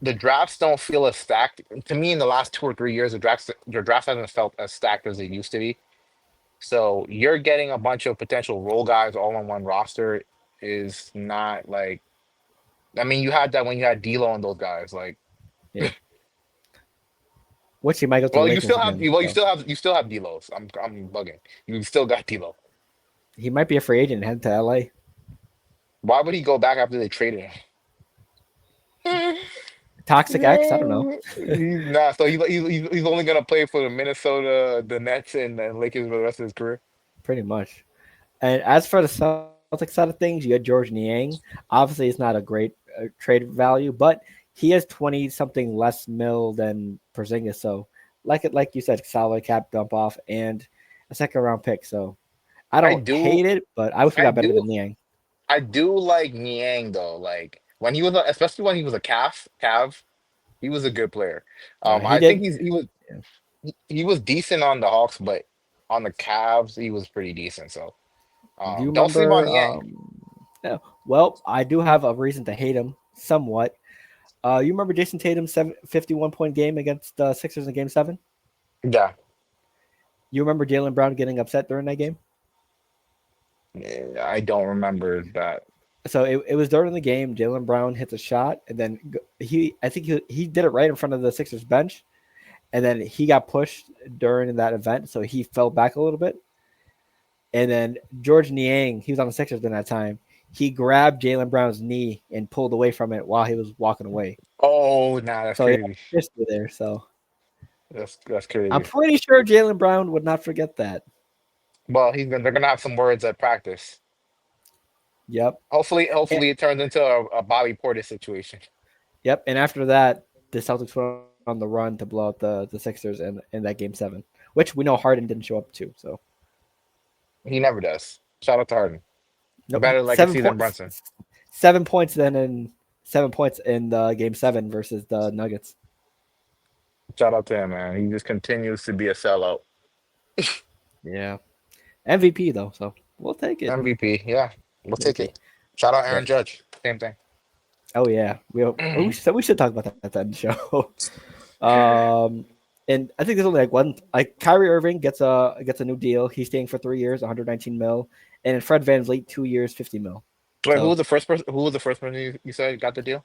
the drafts don't feel as stacked to me in the last 2 or 3 years. The draft hasn't felt as stacked as it used to be. So you're getting a bunch of potential role guys all on one roster is not like. I mean, you had that when you had D'Lo and those guys. Like, Yeah, which he might go to the well, you Lakers still have again. well, So you still have D'Los. I'm bugging. You still got D'Lo. he might be a free agent and head to LA. Why would he go back after they traded him? Toxic X. I don't know. He's not. So he's only gonna play for the Minnesota, the Nets, and the Lakers for the rest of his career. Pretty much. And as for the Celtics side of things, you had George Niang. Obviously, it's not a great trade value, but he has 20 something less mil than Porzingis. So, like you said, salary cap dump off and a second round pick. So, I I don't do, hate it, but I wish we I got better do, than Niang. I do like Niang though. Like when he was, especially when he was a Cav, he was a good player. He I think did. Yeah. he was decent on the Hawks, but on the Cavs he was pretty decent. So Do you don't sleep on remember? Niang. Yeah. Well, I do have a reason to hate him somewhat. You remember Jason Tatum's 51-point game against the Sixers in Game 7? Yeah, You remember Jalen Brown getting upset during that game? I don't remember that. So it was during the game. Jalen Brown hits a shot, and then I think he did it right in front of the Sixers bench, and then he got pushed during that event, so he fell back a little bit. And then George Niang, he was on the Sixers during that time. He grabbed Jalen Brown's knee and pulled away from it while he was walking away. Oh, nah, that's So yeah, crazy. history there. So That's I'm crazy. pretty sure Jalen Brown would not forget that. Well, they're gonna have some words at practice. Yep. And, Hopefully it turns into a Bobby Portis situation. yep. And after that, the Celtics went on a on the run to blow out the Sixers in that game 7, which we know Harden didn't show up to. So He never does. Shout out to Harden. no, Better seven legacy than points, Brunson. 7 points then in 7 points in the game 7 versus the Nuggets. Shout out to him, man. He just continues to be a sellout. Yeah, MVP though, so we'll take it. MVP, yeah, we'll We'll take take. it. Shout out Yeah. Aaron Judge. Same thing. Oh yeah, we should talk about that at the end of the show. And I think there's only like one. Like Kyrie Irving gets a new deal. He's staying for 3 years, 119 mil, and Fred VanVleet 2 years, 50 mil. Wait, who So was the first person? Who was the first person you said got the deal?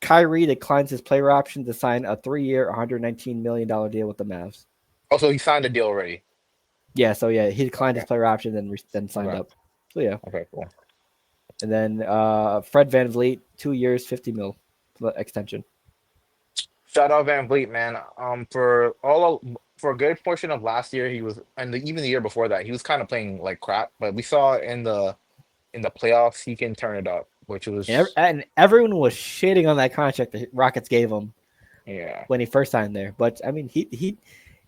Kyrie declines his player option to sign a 3 year, 119 million deal with the Mavs. Oh, so he signed the deal already. Yeah, so yeah, he declined Okay. his player option, then signed Okay. up. So yeah, Okay, cool. and then Fred VanVleet 2 years, 50 mil extension. Shout out Van Vliet, man. For a good portion of last year, he was, and even the year before that, he was kind of playing like crap. But we saw in the playoffs, he can turn it up, which was And everyone was shitting on that contract the Rockets gave him yeah. when he first signed there. But I mean, he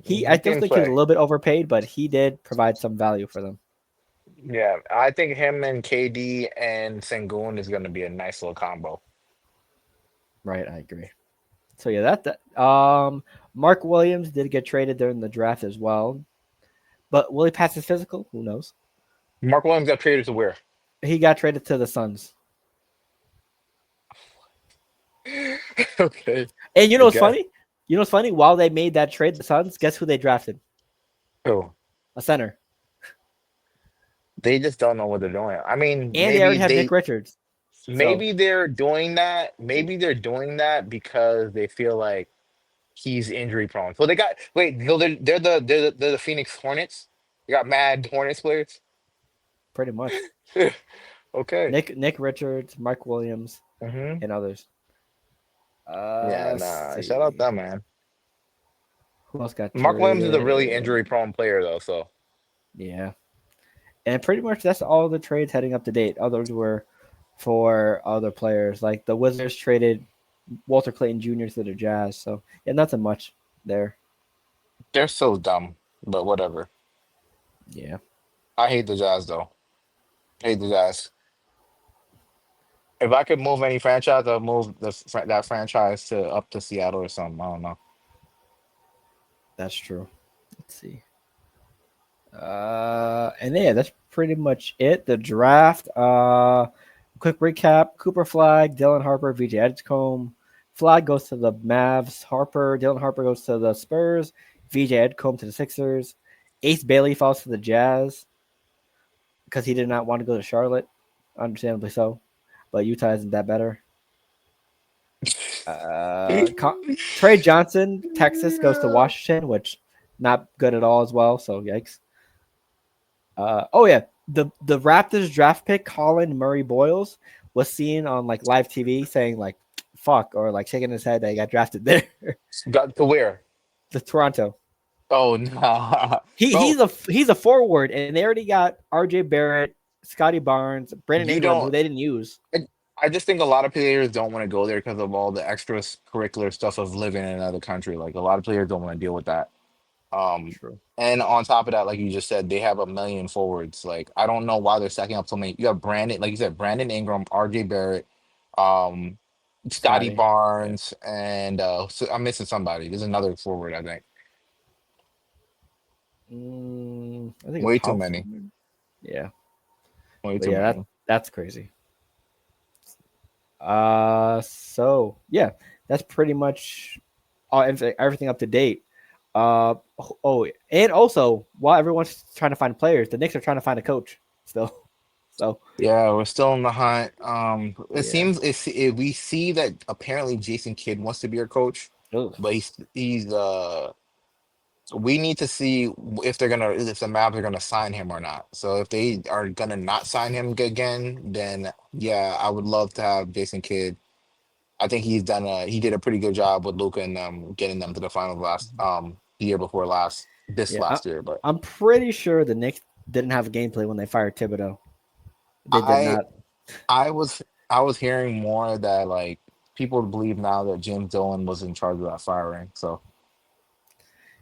He I still can think he was a play. little bit overpaid, but he did provide some value for them. Yeah, I think him and KD and Sengun is going to be a nice little combo. Right, I agree. So yeah, Mark Williams did get traded during the draft as well. But will he pass his physical? Who knows? Mark Williams got traded to where? He got traded to the Suns. Okay, And you know I what's guess. funny? You know what's funny? While they made that trade, the Suns, guess who they drafted? Oh, A center. they just don't know what they're doing. I mean, And they already have Nick Richards. So maybe they're doing that. Maybe they're doing that because they feel like he's injury prone. So they got wait, no, they're the Phoenix Hornets. They got mad Hornets players. pretty much. Okay. Nick Richards, Mark Williams, Hmm. and others. Yeah, Let's nah. Shout out see. them, man. Who else got Mark Williams is a really traded? injury prone player though, so Yeah. And pretty much that's all the trades heading up to date. Others were for other players. Like the Wizards traded Walter Clayton Jr. to the Jazz. So yeah, nothing much there. they're so dumb. But whatever. Yeah. I hate the Jazz though. Hate the Jazz. If I could move any franchise, I'd move that franchise to up to Seattle or something. I don't know. That's true. Let's see. And yeah, that's pretty much it. The draft. Quick recap: Cooper Flag, Dylan Harper, VJ Edgecombe. Flag goes to the Mavs. Dylan Harper goes to the Spurs. VJ Edgecombe to the Sixers. Ace Bailey falls to the Jazz because he did not want to go to Charlotte, understandably so. But Utah isn't that better. Trey Johnson, Texas goes to Washington, which not good at all as well. So yikes. Oh yeah, the Raptors draft pick Colin Murray Boyles was seen on like live TV saying like "fuck" or like shaking his head that he got drafted there. Got to where? The Toronto. Oh no, bro! He's a forward, and they already got R.J. Barrett, Scotty Barnes, Brandon You Ingram, who don't. they didn't use. I just think a lot of players don't want to go there because of all the extracurricular stuff of living in another country. Like a lot of players don't want to deal with that. Um, True. and on top of that, like you just said, they have a million forwards. Like I don't know why they're stacking up so many. You have Brandon, like you said, Brandon Ingram, R.J. Barrett, um, Scotty Scotty. Yeah. Barnes, and so I'm missing somebody. There's another forward, I think. I think a Way too power many. forward. Yeah, Way but too yeah, many. that's crazy. So yeah, that's pretty much everything up to date. Oh, and also while everyone's trying to find players, the Knicks are trying to find a coach still. So Yeah, we're still in the hunt. It yeah. seems we see that apparently Jason Kidd wants to be our coach, Ugh. but he's. We need to see if the Mavs are gonna sign him or not. So if they are gonna not sign him again, then yeah, I would love to have Jason Kidd. I think he did a pretty good job with Luca and getting them to the final last the year before last this Yeah, last year. But I'm pretty sure the Knicks didn't have a gameplay when they fired Thibodeau. They did I not. I was hearing more that like people believe now that James Dolan was in charge of that firing. So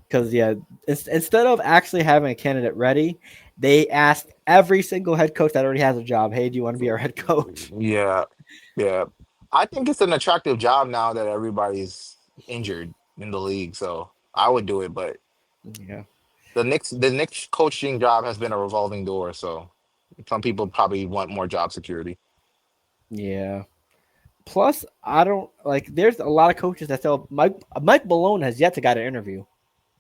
Because yeah, instead of actually having a candidate ready, they asked every single head coach that already has a job, "Hey, do you want to be our head coach?" yeah, yeah. I think it's an attractive job now that everybody's injured in the league. So I would do it, but Yeah, the next coaching job has been a revolving door. So some people probably want more job security. yeah. Plus, I don't like. There's a lot of coaches that tell Mike Malone has yet to get an interview.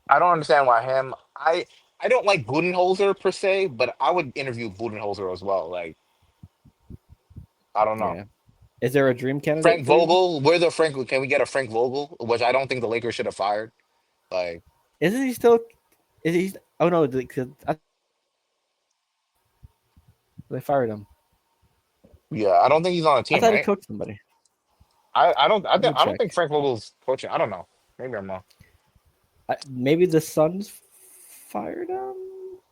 I don't understand why him. I don't like Budenholzer per se, but I would interview Budenholzer as well. Like I don't know. Yeah, is there a dream candidate Frank for you? Vogel, where's the Frank? Can we get a Frank Vogel? Which I don't think the Lakers should have fired. Like, Isn't he still? Is he? Oh no, because I thought he coached somebody. They fired him. yeah, I don't think he's on a I team, thought he right? coached somebody. I Let me think I don't check. think Frank Vogel's coaching. I don't know. Maybe I'm wrong. Maybe the Suns fired him.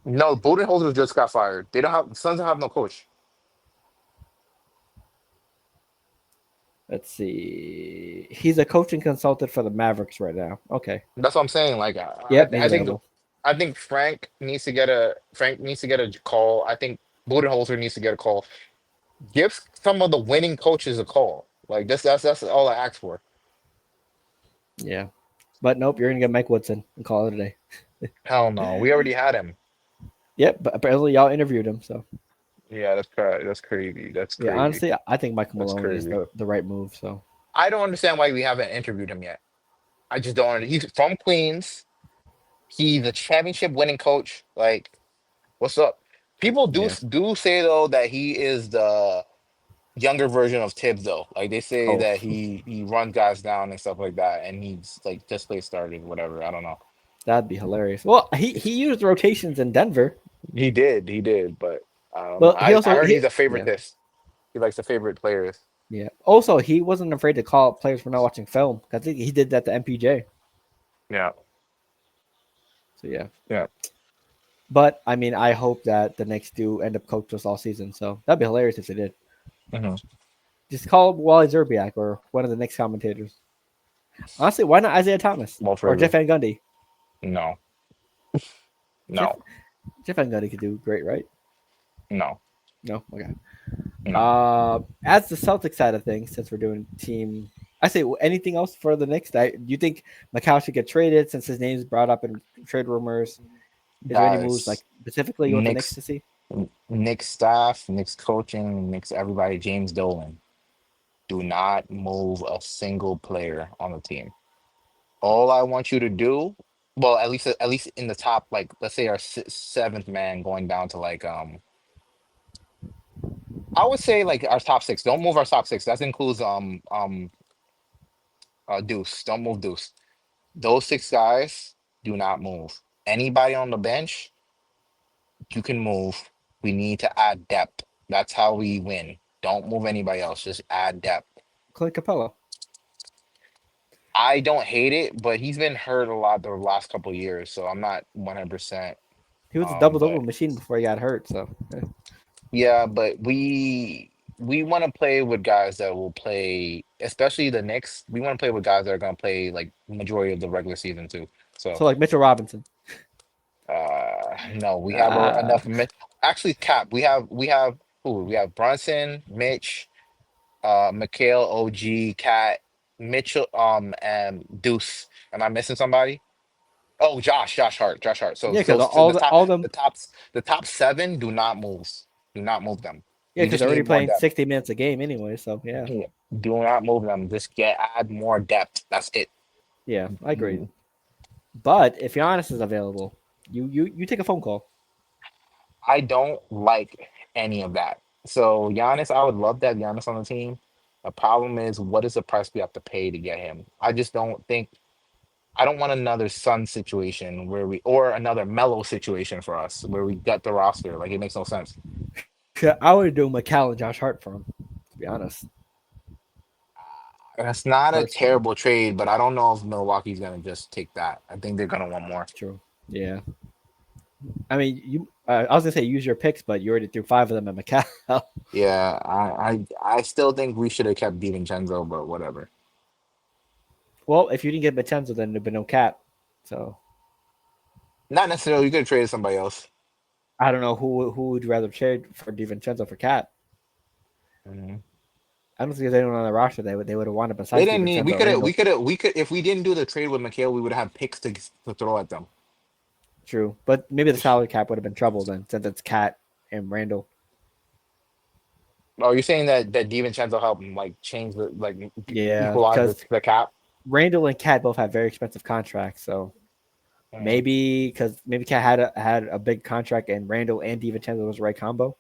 No, Budenholzer just got fired. They don't have Suns don't have no coach. Let's see. He's a coaching consultant for the Mavericks right now. Okay. That's what I'm saying. Like Yep, he's I think available. Frank needs to get a call. I think Budenholzer needs to get a call. Give some of the winning coaches a call. Like that's all I ask for. Yeah. But nope, you're gonna get Mike Woodson and call it a day. Hell no, we already had him. Yep, but apparently y'all interviewed him, so Yeah, that's crazy. That's crazy. That's yeah, crazy. honestly, I think Michael That's Malone is crazy. the right move. So I don't understand why we haven't interviewed him yet. I just don't. He's from Queens. He's a championship winning coach. Like, what's up? People yeah. do say though that he is the younger version of Tibbs though. Like they say Oh, that he runs guys down and stuff like that, and he's like just play started, whatever. I don't know. that'd be hilarious. Well, he used rotations in Denver. He did, but I don't know. Well, he I also heard he he's a yeah. favoritist. He likes the favorite players. Yeah. Also, he wasn't afraid to call out players for not watching film. I think he did that to MPJ. Yeah, So yeah. yeah. But I mean, I hope that the Knicks do end up coach us all season. So that'd be hilarious if they did. Hmm. Just call Wally Zerbiak or one of the Knicks commentators. Honestly, why not Isaiah Thomas Mo or Jeff Frazier. Van Gundy? No, Jeff no, Jeff Van Gundy could do great, right? no, No, okay. no. As the Celtics side of things, since we're doing team, I say anything else for the Knicks. Do you think Macau should get traded since his name's brought up in trade rumors? Is there any moves like Guys, specifically you want the Knicks Knicks, to see? Knicks staff, Knicks coaching, Knicks everybody. James Dolan. Do not move a single player on the team. All I want you to do, well, at least in the top, like let's say our seventh man going down to like I would say like our top six. Don't move our top six. That includes Deuce. Don't move Deuce. Those six guys do not move. Anybody on the bench, you can move. We need to add depth. That's how we win. Don't move anybody else. Just add depth. Clint Capella. I don't hate it, but he's been hurt a lot the last couple of years, so I'm not 100%. He was a double double But machine before he got hurt. So yeah, but we want to play with guys that will play, especially the Knicks. We want to play with guys that are going to play like majority of the regular season too. So, so like Mitchell Robinson. no, we have Uh, enough. Actually, Cap, we have who? We have Brunson, Mitch, Mikhail, OG, Cat, Mitchell, and Deuce. Am I missing somebody? Oh, Josh Hart. So yeah, because those the top all them. the top seven do not move. Do not move them. Yeah, We because just they're already need more playing depth. 60 minutes a game anyway. So yeah, Yeah. Do not move them. Just add more depth. That's it. yeah, I agree. But if Giannis is available, you take a phone call. I don't like any of that. So Giannis, I would love to have Giannis on the team. The problem is, what is the price we have to pay to get him? I just don't think I don't want another Sun situation where we or another Mellow situation for us where we gut the roster. Like it makes no sense. Yeah, I would do McCall and Josh Hart for him. To be honest, That's not a personally, terrible trade, but I don't know if Milwaukee's gonna just take that. I think they're gonna want more. true. Yeah, I mean, I was gonna say use your picks, but you already threw five of them at Macau. Yeah, I still think we should have kept DiVincenzo, but whatever. Well, if you didn't get Vincenzo, then there'd be no Cat. So Not necessarily. You could have traded somebody else. I don't know who would rather trade for DiVincenzo for Cat. Mhm. I don't think there's anyone on the roster they would have wanted They besides didn't need. DiVincenzo or Randall. We could. If we didn't do the trade with McHale, we would have picks to throw at them. True, but maybe the salary cap would have been trouble then, since it's Cat and Randall. Oh, you're saying that DiVincenzo helped like change the like Yeah, equalize because the cap? Randall and Cat both have very expensive contracts, so Mhm. maybe because maybe Cat had a big contract and Randall and DiVincenzo was the right combo.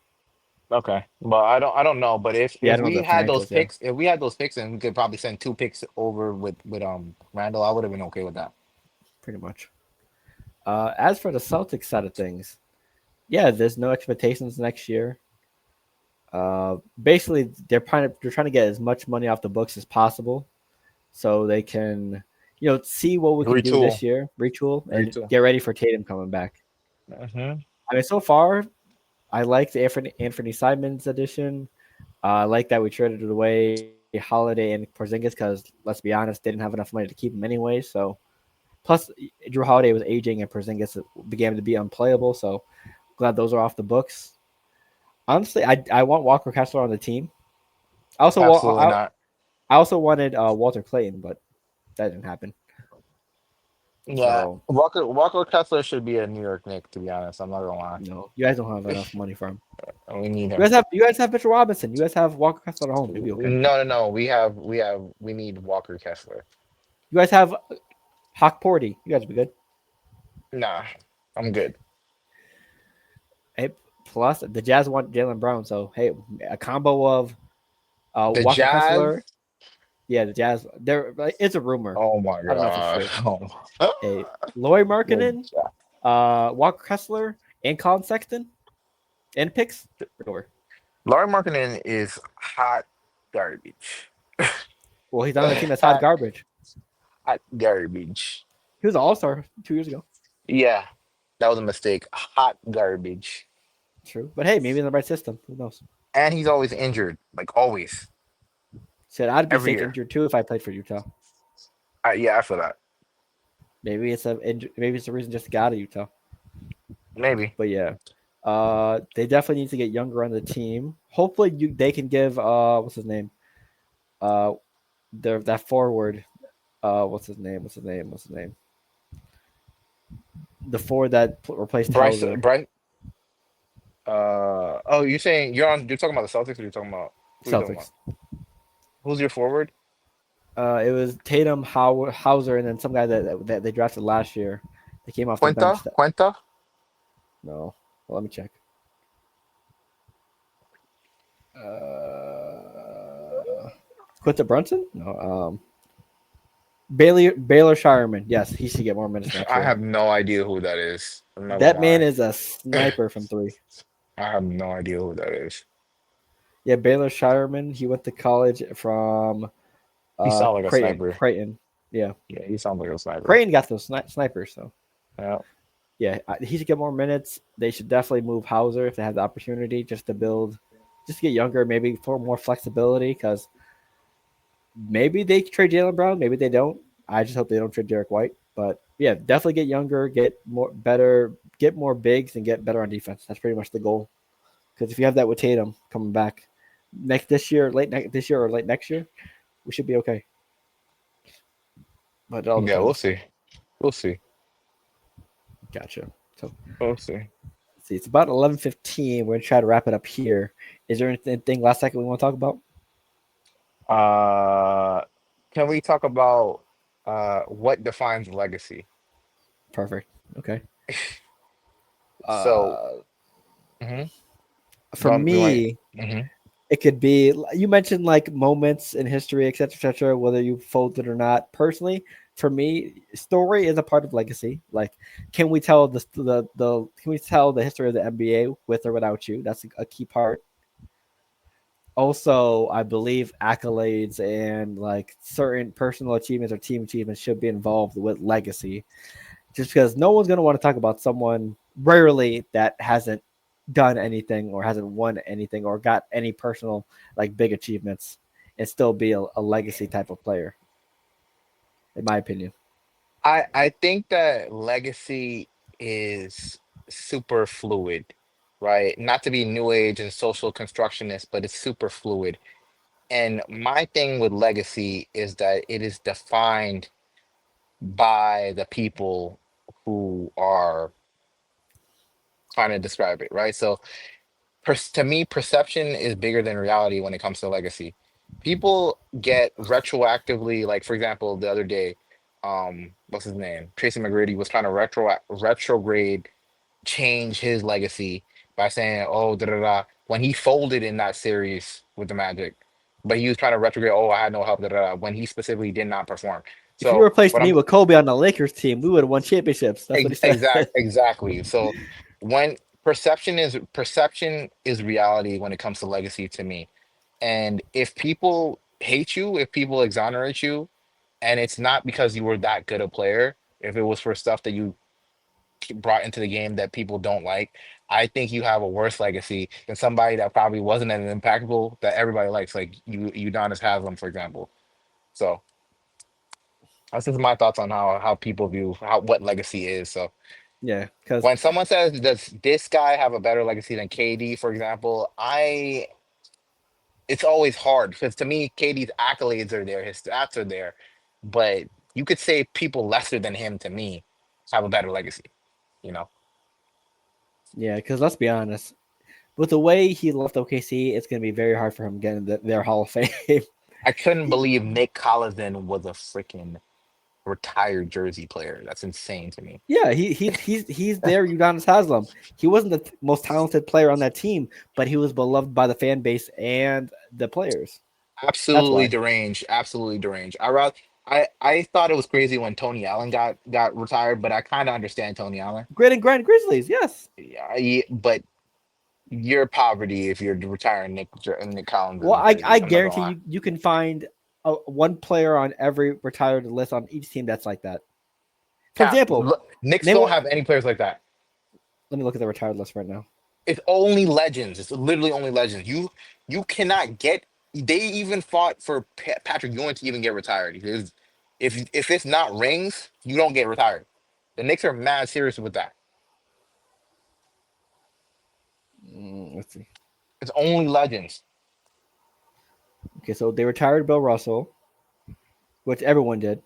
Okay, but I don't know. But Yeah, I if don't know we the had those financials. Yeah, picks, if we had those picks, and we could probably send two picks over with Randall, I would have been okay with that. pretty much. As for the Celtics side of things, yeah, there's no expectations next year. Basically, they're trying to get as much money off the books as possible, so they can, see what we can do Retool, this year, retool, and retool. get ready for Tatum coming back. Hmm. I mean, so far, I like the Anthony Simons addition. I like that we traded away Holiday and Porzingis because, let's be honest, they didn't have enough money to keep him anyway. So, plus Drew Holiday was aging and Porzingis began to be unplayable. So, glad those are off the books. Honestly, I want Walker Kessler on the team. I also want Absolutely not. I also wanted Walter Clayton, but that didn't happen. Yeah, So Walker Kessler should be a New York Knick. To be honest, I'm not gonna lie. no, you guys don't have enough money for him. We need You him. guys have Mitchell Robinson. You guys have Walker Kessler at home. You'll be okay. No. We need Walker Kessler. You guys have Hawk Porty. You guys will be good. Nah, I'm good. Hey, plus the Jazz want Jalen Brown, so hey, a combo of The Walker Jazz. Kessler. Yeah, the Jazz. There, it's a rumor. Oh my I don't know if it's god. true. Oh. Hey, Laurie The Markkinen, Ja- Walker Kessler, and Colin Sexton, and picks. Over. Laurie Markkinen is hot garbage. Well, he's on a team that's hot Hot, garbage. hot garbage. He was an All Star 2 years ago. Yeah, that was a mistake. Hot garbage. True, but hey, maybe in the right system. Who knows? And he's always injured, like always, Said I'd be every sick year. injured too if I played for Utah. Yeah, I feel that. Maybe it's a reason just to get out of Utah. Maybe. But yeah, they definitely need to get younger on the team. Hopefully, they can give what's his name, uh, that forward, what's his name, the forward that replaced Bryce, Hauser. Bryce. Oh, you're talking about the Celtics, or you're talking about who are you talking about? Celtics. Who's your forward? It was Tatum, Hauser, and then some guy that they drafted last year. They came off the bench. Quenta? No, well, let me check. Quinta Brunson? No. Baylor Shireman. Yes, he should get more minutes next I year. have no idea who that is. I'm not gonna That man lie. is a sniper from three. I have no idea who that is. Yeah, Baylor Shireman. He went to college from He sounds like a sniper. Creighton. Yeah, Yeah, he sounds like a sniper. Creighton got those snipers. So Yeah. yeah, he should get more minutes. They should definitely move Hauser if they have the opportunity, just to get younger, maybe for more flexibility. Because maybe they trade Jalen Brown, maybe they don't. I just hope they don't trade Derek White. But yeah, definitely get younger, get more bigs, and get better on defense. That's pretty much the goal. Because if you have that with Tatum coming back this year, this year, or late next year, we should be okay. But it all Yeah, we'll depends. see. We'll see. Gotcha. So We'll see. let's see, it's about 11:15. We're gonna try to wrap it up here. Is there anything last second we want to talk about? Can we talk about what defines legacy? Perfect. Okay. So, Uh, mhm. for We might. me, Mhm. it could be, you mentioned like moments in history, etc., whether you folded or not. Personally, for me, story is a part of legacy. Like, can we tell the history of the NBA with or without you? That's a key part. Also, I believe accolades and like certain personal achievements or team achievements should be involved with legacy. Just because no one's gonna want to talk about someone rarely that hasn't done anything or hasn't won anything or got any personal like big achievements and still be a legacy type of player, in my opinion. I think that legacy is super fluid, right? Not to be new age and social constructionist, but it's super fluid. And my thing with legacy is that it is defined by the people who are trying to describe it, right? So to me, perception is bigger than reality when it comes to legacy. People get retroactively, like for example, the other day, what's his name? Tracy McGrady was trying to retrograde change his legacy by saying, "Oh, da da da," when he folded in that series with the Magic, but he was trying to retrograde, "Oh, I had no help," da da da, when he specifically did not perform. If you So replaced what me I'm with Kobe on the Lakers team, we would have won championships. That's what he said. exactly. So when perception is reality when it comes to legacy to me. And if people hate you, if people exonerate you, and it's not because you were that good a player, if it was for stuff that you brought into the game that people don't like, I think you have a worse legacy than somebody that probably wasn't as impactful that everybody likes, like Udonis Haslem, for example. So that's just my thoughts on how people view how what legacy is. So Yeah, because when someone says, "Does this guy have a better legacy than KD?" for example, I it's always hard because to me, KD's accolades are there, his stats are there, but you could say people lesser than him to me have a better legacy. You know, yeah, because let's be honest, with the way he left OKC, it's going to be very hard for him getting their Hall of Fame. I couldn't believe Nick Collison was a freaking retired Jersey player. That's insane to me. Yeah, he's there. Udonis Haslam. He wasn't the most talented player on that team, but he was beloved by the fan base and the players. That's Absolutely why. deranged. Absolutely deranged. I thought it was crazy when Tony Allen got retired, but I kind of understand Tony Allen. Great and Grand Grizzlies, yes. Yeah, but you're poverty if you're retiring Nick Collins Well, in I Jersey. I'm not gonna guarantee lie. you can find one player on every retired list on each team that's like that. For Cap. example, Knicks name don't what. have any players like that. Let me look at the retired list right now. It's only legends. It's literally only legends. You cannot get. They even fought for Patrick Ewing to even get retired. Because if it's not rings, you don't get retired. The Knicks are mad serious with that. Let's see. It's only legends. Okay, so they retired Bill Russell, which everyone did.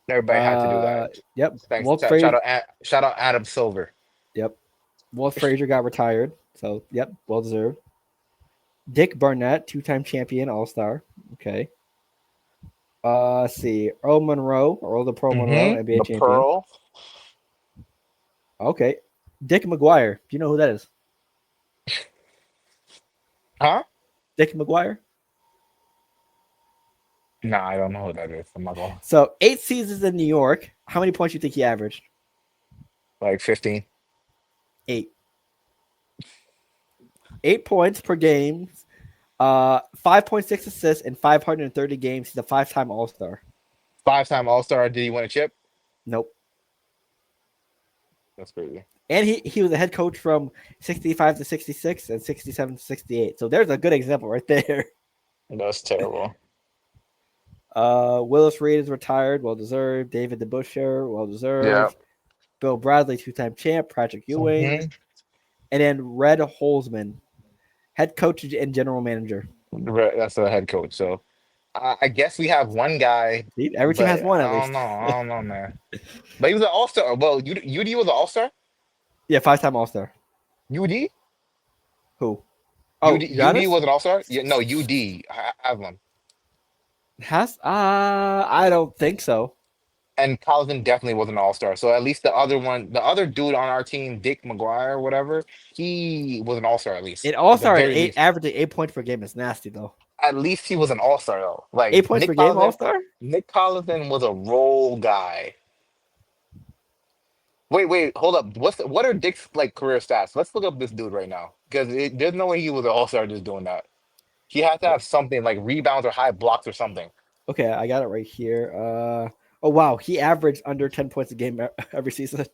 Everybody had to do that. Yep. Thanks. Walt Frazier. Shout out Adam Silver. Yep. Walt Frazier got retired, so yep, well deserved. Dick Barnett, two-time champion, All-Star. Okay. Let's see. Earl the Pearl Monroe, NBA The champion. Pearl. Okay. Dick McGuire. Do you know who that is? Huh? Dick McGuire. Nah, I don't know who that is. I'm not going. So 8 seasons in New York. How many points do you think he averaged? Like 15. 8. 8 points per game. 5.6 assists in 530 games. He's a 5-time All-Star. 5-time All-Star. Did he win a chip? Nope. That's crazy. And he was a head coach from 65 to 66 and 67 to 68. So there's a good example right there. That's terrible. Willis Reed is retired, well deserved. David DeBusschere, well Yeah. deserved. Bill Bradley, 2-time champ. Patrick Ewing, Mhm. and then Red Holzman, head coach and general manager. That's the head coach. So I guess we have one guy, See, every team has but one at I don't least. know. I don't know, man. But he was an All-Star. Well, UD was an All-Star. Yeah, 5-time All-Star. UD. Who? Oh, UD Giannis was an All-Star. Yeah, no, UD. I have one. has. I don't think so. And Collison definitely was an all-star. So at least the other one, the other dude on our team, Dick McGuire or whatever, he was an all-star at least. An At the All-Star at very least. averaging 8 points per game is nasty though. At least he was an all-star though. Like 8 points per game, All-Star. Nick Collison was a role guy. Wait, hold up. What are Dick's like career stats? Let's look up this dude right now. Because there's no way he was an all-star just doing that. He had to have something like rebounds or high blocks or something. Okay, I got it right here. Oh wow, he averaged under 10 points a game every season.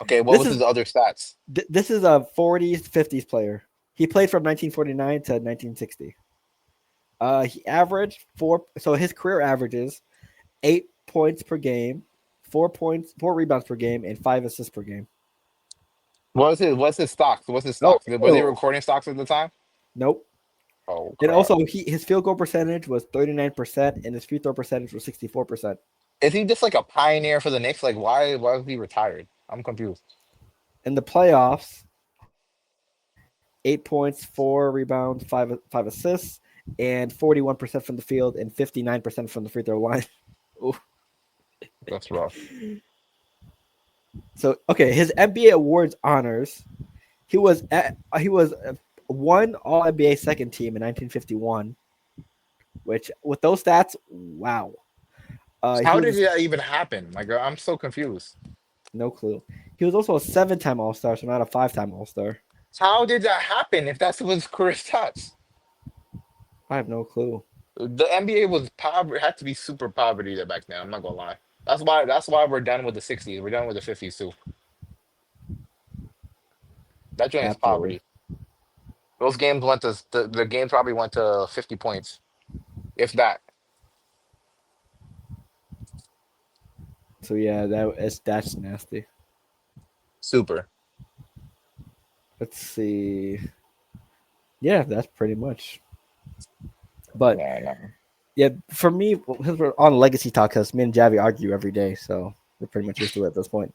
Okay, what This was is his other stats? this is a 40s 50s player. He played from 1949 to 1960. He averaged four. So his career averages 8 points per game, 4 points, 4 rebounds per game, and 5 assists per game. What's his stocks? What's his Oh, stocks? Was he oh, recording stocks at the time? nope. Oh And crap. also, his field goal percentage was 39%, and his free throw percentage was 64%. Is he just like a pioneer for the Knicks? Like why was he retired? I'm confused. In the playoffs, 8 points, 4 rebounds, five assists, and 41% from the field and 59% from the free throw line. Ooh. That's rough. So okay, his NBA awards honors. He was one All NBA second team in 1951. Which with those stats, wow. He How was did that even happen? Like I'm so confused. no clue. He was also a 7-time All Star, so not a 5-time All Star. How did that happen if that's what his career stats? I have no clue. The NBA was poverty had to be super poverty there back then. I'm not gonna lie. That's why we're done with the 60s. We're done with the 50s too. That joint is Absolutely. poverty. Those games went to the game probably went to 50 points, if that. So yeah, that's nasty. Super. Let's see. Yeah, that's pretty much. But Yeah, no. yeah, for me, since we're on legacy talk, because me and Javi argue every day, so we're pretty much used to it at this point.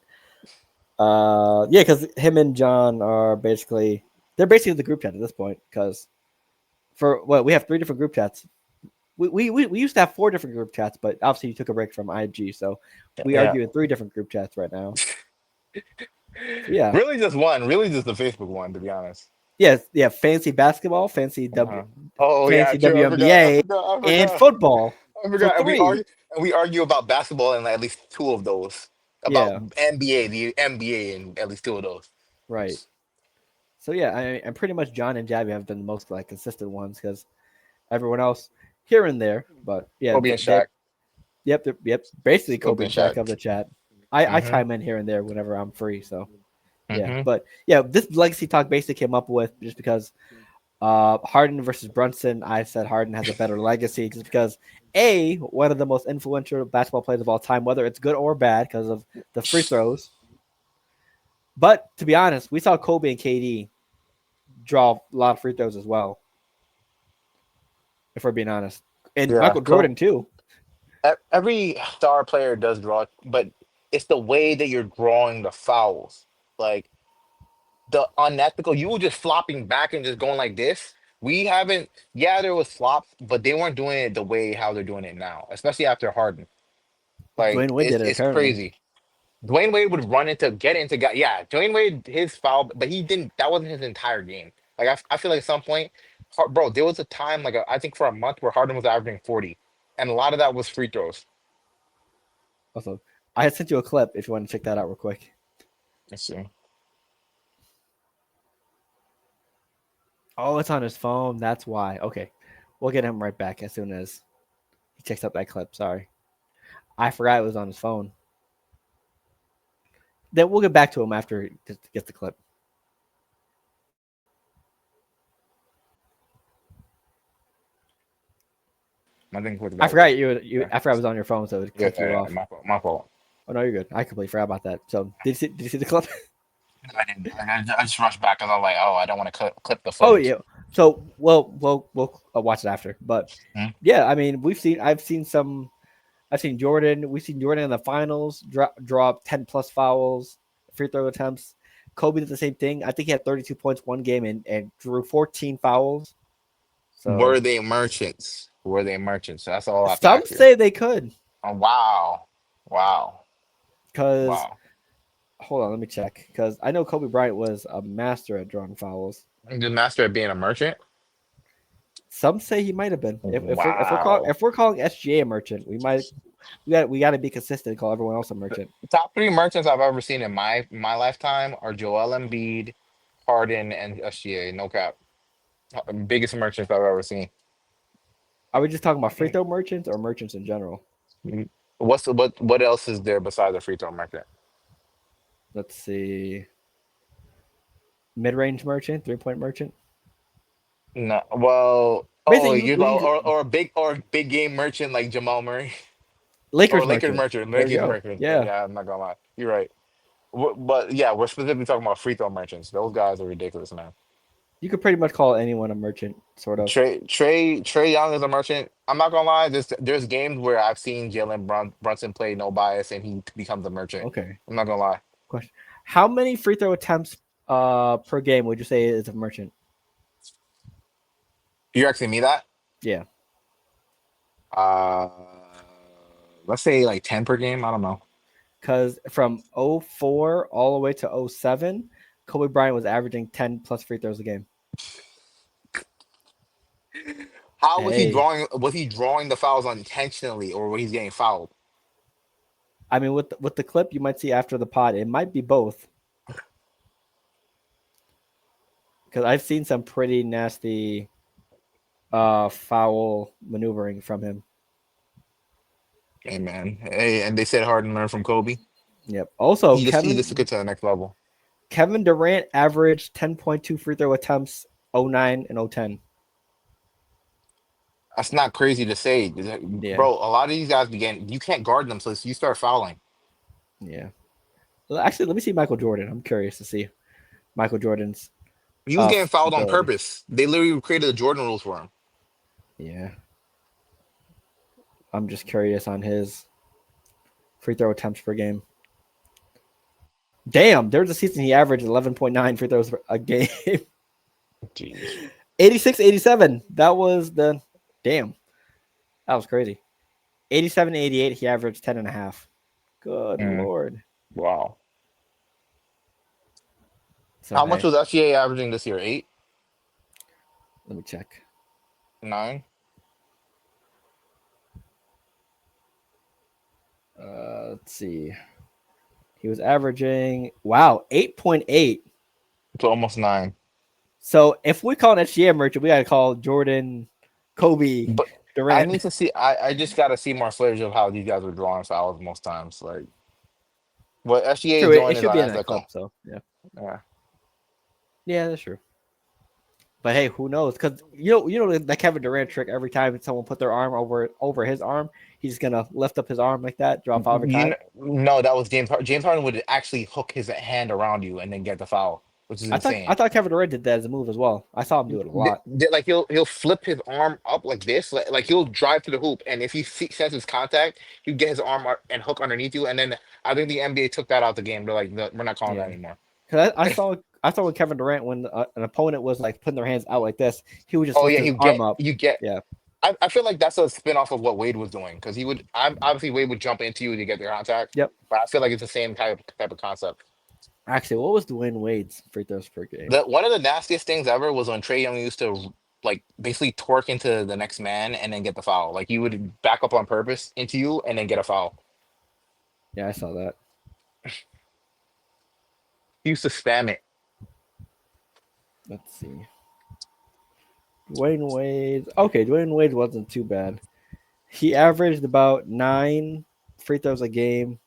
Yeah, because him and John are they're basically the group chat at this point. Because for what we have 3 different group chats. We used to have 4 different group chats, but obviously you took a break from IG, so we Yeah. argue in 3 different group chats right now. So yeah, Really just one. Really just the Facebook one, to be honest. yeah, fancy basketball, Uh-huh. Oh yeah, fancy true. I forgot. I WNBA, forgot. I and forgot. football. I So forgot. And we 3, argue and we argue about basketball and at least two of those. About yeah, NBA, the NBA and at least two of those. right. So yeah, and pretty much John and Javi have been the most like consistent ones because everyone else here and there, but yeah, Kobe and they Shaq. yep, basically Kobe Kobe and and Shaq Shaq. of the chat. I Mm-hmm. chime in here and there whenever I'm free, so yeah, Mm-hmm. but yeah, this legacy talk basically came up with just because Harden versus Brunson. I said Harden has a better legacy just because one of the most influential basketball players of all time, whether it's good or bad, because of the free throws. But to be honest, we saw Kobe and KD draw a lot of free throws as well. If we're being honest, and Yeah. Michael Jordan too. Every star player does draw, but it's the way that you're drawing the fouls. Like the unethical, you were just flopping back and just going like this. We haven't, yeah, there was flops, but they weren't doing it the way how they're doing it now, especially after Harden. Dwayne Like Wade did it it's apparently. crazy. Dwayne Wade would get into guy. Yeah, Dwayne Wade his foul, but he didn't. That wasn't his entire game. Like I feel like at some point, bro, there was a time like I think for a month where Harden was averaging 40, and a lot of that was free throws. Also, I had sent you a clip if you want to check that out real quick. Let's see. Oh, it's on his phone. That's why. Okay, we'll get him right back as soon as he checks out that clip. Sorry, I forgot it was on his phone. Then we'll get back to him after he gets the clip. I think with I that forgot way. you. Yeah, After I was on your phone, so it yeah, cut you off. my fault. My fault. Oh no, you're good. I completely forgot about that. So did you see the clip? I didn't. I just rushed back because I was like, oh, I don't want to clip the Oh footage. yeah. So we'll watch it after. But Hmm? yeah, I mean I've seen Jordan. We've seen Jordan in the finals draw up 10 plus fouls, free throw attempts. Kobe did the same thing. I think he had 32 points one game and drew 14 fouls. So Were they merchants? Were they merchants? So that's all I have to some ask you. say they could. Oh, wow, wow, Because wow. hold on, let me check. Because I know Kobe Bryant was a master at drawing fouls. The master at being a merchant. Some say he might have been. Wow. If we're calling SGA a merchant, we got to be consistent and call everyone else a merchant. Top three merchants I've ever seen in my lifetime are Joel Embiid, Harden, and SGA. No cap. Biggest merchants I've ever seen. Are we just talking about free throw merchants or merchants in general? What else is there besides a free throw merchant? Let's see. Mid-range merchant, 3-point merchant. No, well, oh, Basically, you know, or a big game merchant like Jamal Murray or Lakers Lakers merchant. merchant, There you Lakers go. merchant. Yeah, Yeah, I'm not gonna lie, you're right. But yeah, we're specifically talking about free throw merchants. Those guys are ridiculous, man. you could pretty much call anyone a merchant, sort of. Trey Young is a merchant. I'm not gonna lie. There's games where I've seen Brunson play no bias and he becomes a merchant. Okay. I'm not gonna lie. Question: how many free throw attempts per game would you say is a merchant? You're asking me that? Yeah, Uh, let's say like 10 per game. I don't know. because from '04 all the way to '07, Kobe Bryant was averaging 10 plus free throws a game. How was he Hey, drawing? Was he drawing the fouls unintentionally, or was he getting fouled? I mean, with the clip you might see after the pod, it might be both. Because I've seen some pretty nasty foul maneuvering from him. Hey man, hey, and they said Harden learned from Kobe. Yep. Also, He just took it to the next level. Kevin Durant averaged 10.2 free throw attempts '09 and '10. That's not crazy to say, Yeah, bro. A lot of these guys begin. You can't guard them, so you start fouling. yeah. Well, actually, let me see Michael Jordan. I'm curious to see Michael Jordan's He was getting fouled on ability. purpose. They literally created the Jordan rules for him. Yeah, I'm just curious on his free throw attempts per game. Damn, there was a season he averaged 11.9 free throws a game. Jeez. 86, 87. That was the damn. That was crazy. 87, 88. He averaged 10 and a half. Good Mm, lord. wow. So How much hey, was SGA averaging this year? 8, let me check. 9? Let's see. He was averaging 8.8. To almost 9. So if we call an SGA merchant, we gotta call Jordan, Kobe, But I Durant. need to see. I just got to see more footage of how these guys were drawing fouls most times. Like what SGA is True, it doing is should be in that unethical. clip. So yeah, Yeah. yeah, that's true. But hey, who knows? Because you know that Kevin Durant trick. Every time someone put their arm over his arm, he's gonna lift up his arm like that, draw foul every time. No, that was James Harden. James Harden would actually hook his hand around you and then get the foul, which is I insane. thought Kevin Durant did that as a move as well. I saw him do it a lot. Like he'll flip his arm up like this, like he'll drive to the hoop, and if he senses contact, he'll get his arm and hook underneath you, and then I think the NBA took that out the game. They're like, "No, we're not calling that Yeah, anymore." because I saw with Kevin Durant when an opponent was like putting their hands out like this, he would just Oh lift yeah, his arm up. you get. Yeah, I feel like that's a spin-off of what Wade was doing because he would. Obviously Wade would jump into you to get their contact, yep. but I feel like it's the same type of concept. Actually, what was Dwayne Wade's free throws per game? The one of the nastiest things ever was when Trey Young used to like basically torque into the next man and then get the foul. Like he would back up on purpose into you and then get a foul. Yeah, I saw that. He used to spam it. Let's see. Dwayne Wade. Okay, Dwayne Wade wasn't too bad. He averaged about 9 free throws a game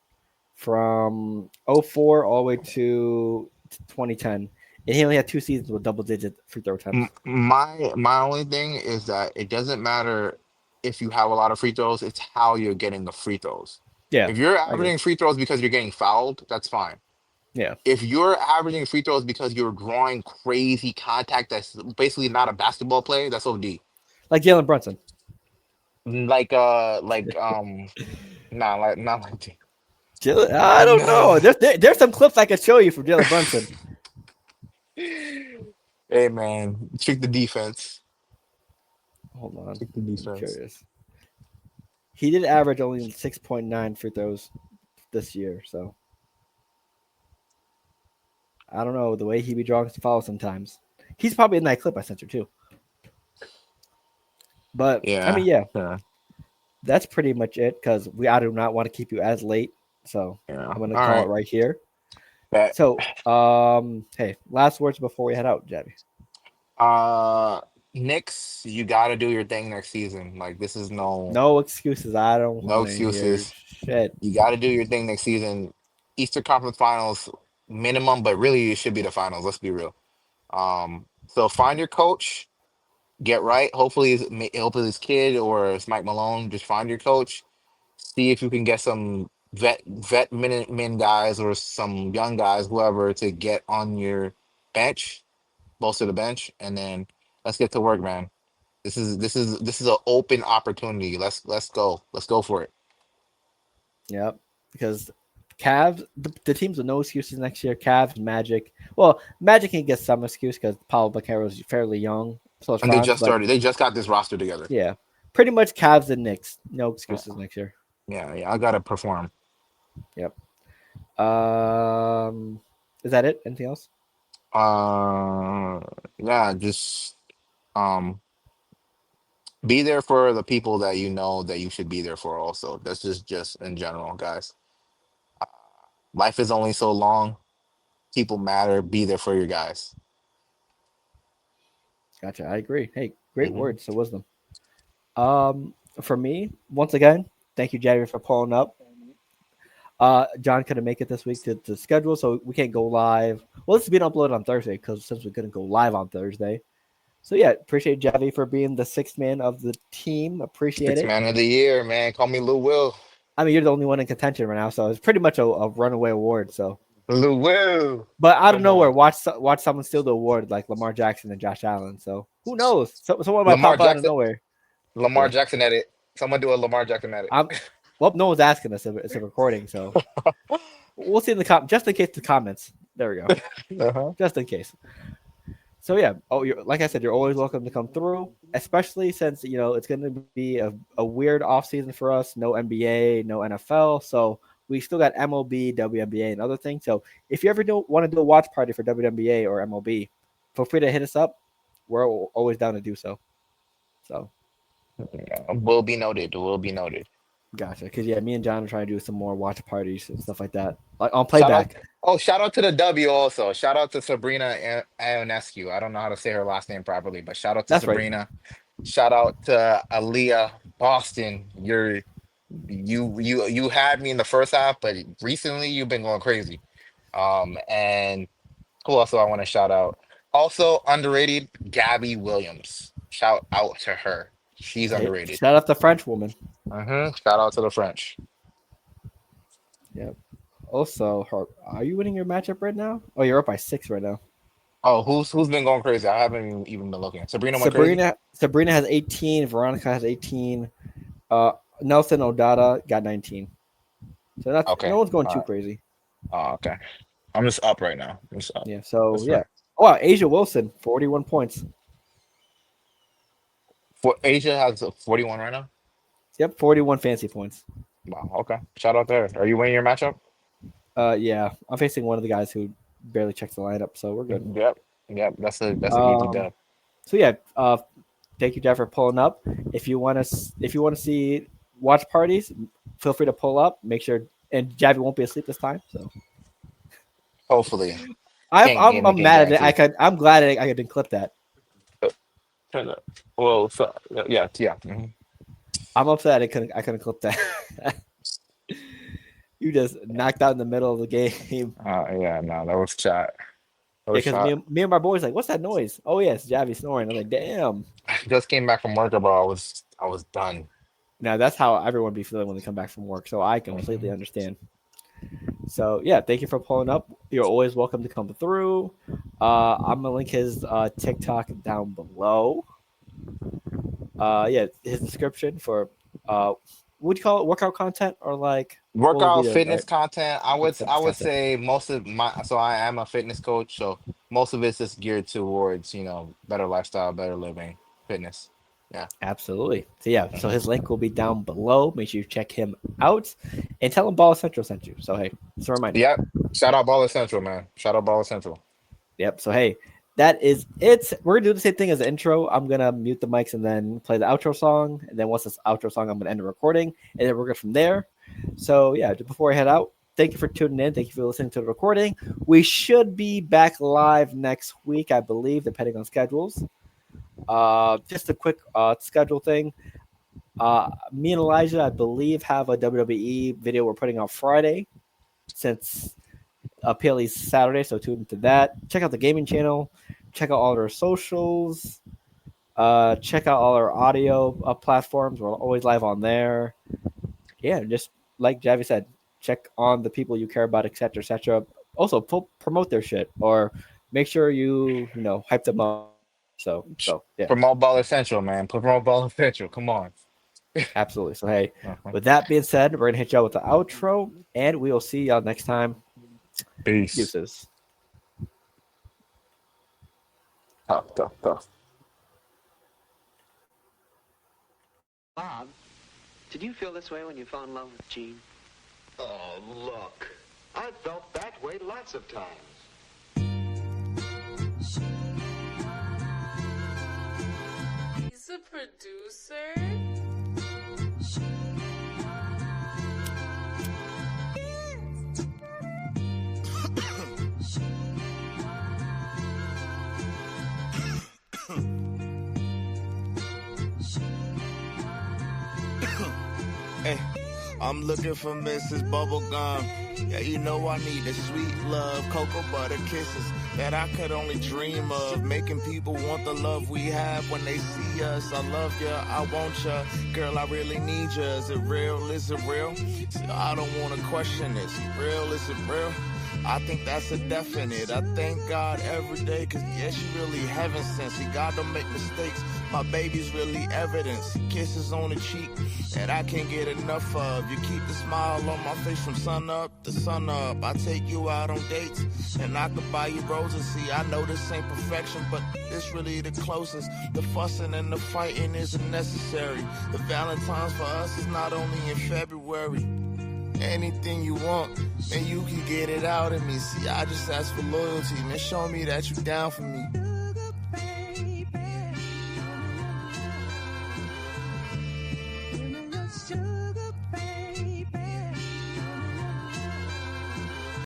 from '04 all the way to 2010. And he only had 2 seasons with double digit free throw attempts. My only thing is that it doesn't matter if you have a lot of free throws, it's how you're getting the free throws. Yeah, If you're I agree. averaging free throws because you're getting fouled, that's fine. Yeah. If you're averaging free throws because you're drawing crazy contact that's basically not a basketball play, that's OD. Like Jalen Brunson. Nah, like not like that. I don't Nah. know. There's some clips I could show you from Jalen Brunson. Hey man, trick the defense. Hold on. Trick the I'm defense. curious. He did average only 6.9 free throws this year, so I don't know the way he be drawing some fouls sometimes. He's probably in that clip I sent you too. But I Yeah. mean, yeah, Yeah. that's pretty much it because I do not want to keep you as late, so Yeah. I'm gonna All call it right. right here. Bet. So, hey, last words before we head out, Javi. Uh, Knicks, you got to do your thing next season. Like this is No excuses. I don't no want to hear excuses. shit. You got to do your thing next season. Eastern Conference Finals. minimum, but really it should be the finals. Let's be real. So find your coach, get right. Hopefully this kid or it's Mike Malone. Just find your coach. See if you can get some vet men guys or some young guys, whoever, to get on your bench, bolster the bench, and then let's get to work, man. This is an open opportunity. Let's go. Let's go for it. Yep. Because Cavs, the teams with no excuses next year, Cavs, Magic. Well, Magic can get some excuse because Paulo Banchero is fairly young. So it's And they Franz, just but started. They just got this roster together. yeah, pretty much Cavs and Knicks. No Yeah, excuses next year. yeah. I gotta perform. Yep. Is that it? Anything else? Uh, yeah. Just um, be there for the people that you know that you should be there for. Also, that's just in general, guys. Life is only so long. People matter. Be there for your guys. Gotcha. I agree. Hey, great Hmm. words. So wisdom. For me, once again, thank you, Javi, for pulling up. John couldn't make it this week to schedule, so we can't go live. Well, this is being uploaded on Thursday because since we couldn't go live on Thursday. So yeah, appreciate Javi for being the sixth man of the team. Appreciate Six it. man of the year, man. Call me Lou Will. I mean, you're the only one in contention right now, so it's pretty much a runaway award. So, Lou Will. but out of Come nowhere, on. watch someone steal the award like Lamar Jackson and Josh Allen. So who knows? Someone might Lamar pop out of Jackson. nowhere. Lamar Yeah, Jackson at it. Someone do a Lamar Jackson at I'm. it. Well, no one's asking us. It's a recording, so we'll see in the just in case the comments. There we go. Uh-huh. Just in case. So yeah, like I said, you're always welcome to come through, especially since it's going to be a weird off season for us. No NBA, no NFL, so we still got MLB, WNBA, and other things. So if you ever want to do a watch party for WNBA or MLB, feel free to hit us up. We're always down to do so. So Will be noted. Will be noted. gotcha. Because yeah, me and John are trying to do some more watch parties and stuff like that, like on Shout out. playback. Oh, shout out to the W also. Shout out to Sabrina Ionescu. I don't know how to say her last name properly, but shout out to That's right. Sabrina. Shout out to Aaliyah Boston. You had me in the first half, but recently you've been going crazy. And who else do I want to shout out? Also underrated, Gabby Williams. Shout out to her. She's Hey, underrated. shout out the French woman. Shout out to the French. Yep. Also, are you winning your matchup right now? Oh, you're up by 6 right now. Oh, who's been going crazy? I haven't even been looking. Sabrina went crazy. Sabrina has 18. Veronica has 18. Uh, Nelson Odada got 19. So Okay. no one's going All too right. crazy. Oh, okay. I'm just up right now. I'm just up. Yeah. So That's yeah. fair. Oh wow, Asia Wilson, 41 points. For Asia has 41 right now. Yep, 41 fancy points. Wow. Okay. Shout out there. Are you winning your matchup? Yeah, I'm facing one of the guys who barely checks the lineup, so we're good. Yep. Yep. That's a easy Um. dub. So yeah. Thank you, Jeff, for pulling up. If you want to see watch parties, feel free to pull up. Make sure, and Javi won't be asleep this time. So Hopefully. I'm Can't mad at guarantee. it. I'm glad I didn't clip that. Turn up. Well, so, yeah, yeah. I'm upset I couldn't clip that. You just knocked out in the middle of the game. Yeah, no, that was chat. That Yeah, was because shot. me and my boys like, what's that noise? Oh yes, Javi snoring. I'm like, damn. Just came back from work, bro. I was done. Now that's how everyone be feeling when they come back from work. So I completely Mhm. understand. So yeah, thank you for pulling up. You're always welcome to come through. I'm gonna link his TikTok down below. Yeah, his description for what do you call it? Workout content or like what would be Workout the right fitness content. I would I fitness would content? say most of I am a fitness coach, so most of it's just geared towards, better lifestyle, better living, fitness. Yeah. Absolutely. So yeah, so Mhm. his link will be down below. Make sure you check him out and tell him Ball Central sent you. So hey, it's a reminder. Yep. Shout out Baller Central, man. Shout out Baller Central. Yep. So hey, that is it. We're gonna do the same thing as the intro. I'm gonna mute the mics and then play the outro song. And then once this outro song, I'm gonna end the recording, and then we're good from there. So yeah, just before I head out, thank you for tuning in. Thank you for listening to the recording. We should be back live next week, I believe, depending on schedules. Just a quick schedule thing. Me and Elijah, I believe, have a WWE video we're putting out Friday, since Paley Saturday, so tune into that. Check out the gaming channel. Check out all our socials. Check out all our audio platforms. We're always live on there. Yeah, just like Javi said, check on the people you care about, etc., etc. Also, promote their shit or make sure you hype them up. So yeah, Promote Ball Essential, man. Promote Ball Essential. Come on. absolutely. So hey, Uh-huh. with that being said, we're gonna hit y'all with the outro, and we will see y'all next time. Peace. Deuces. Tough, tough, tough. Bob, did you feel this way when you fell in love with Jean? Oh, look. I felt that way lots of times. He's a producer. Hey, I'm looking for Mrs. Bubblegum. Yeah, you know I need the sweet love, cocoa butter kisses that I could only dream of. Making people want the love we have when they see us. I love ya, I want ya. Girl, I really need ya. Is it real? Is it real? See, I don't want to question this. Real? Is it real? I think that's a definite. I thank God every day, cause yeah, she really heaven sent. See, God don't make mistakes. My baby's really evidence. Kisses on the cheek that I can't get enough of. You keep the smile on my face from sun up to sun up. I take you out on dates and I could buy you roses. See, I know this ain't perfection, but this really the closest. The fussing and the fighting isn't necessary. The Valentine's for us is not only in February. Anything you want, and you can get it out of me. See, I just ask for loyalty, man. Show me that you down for me.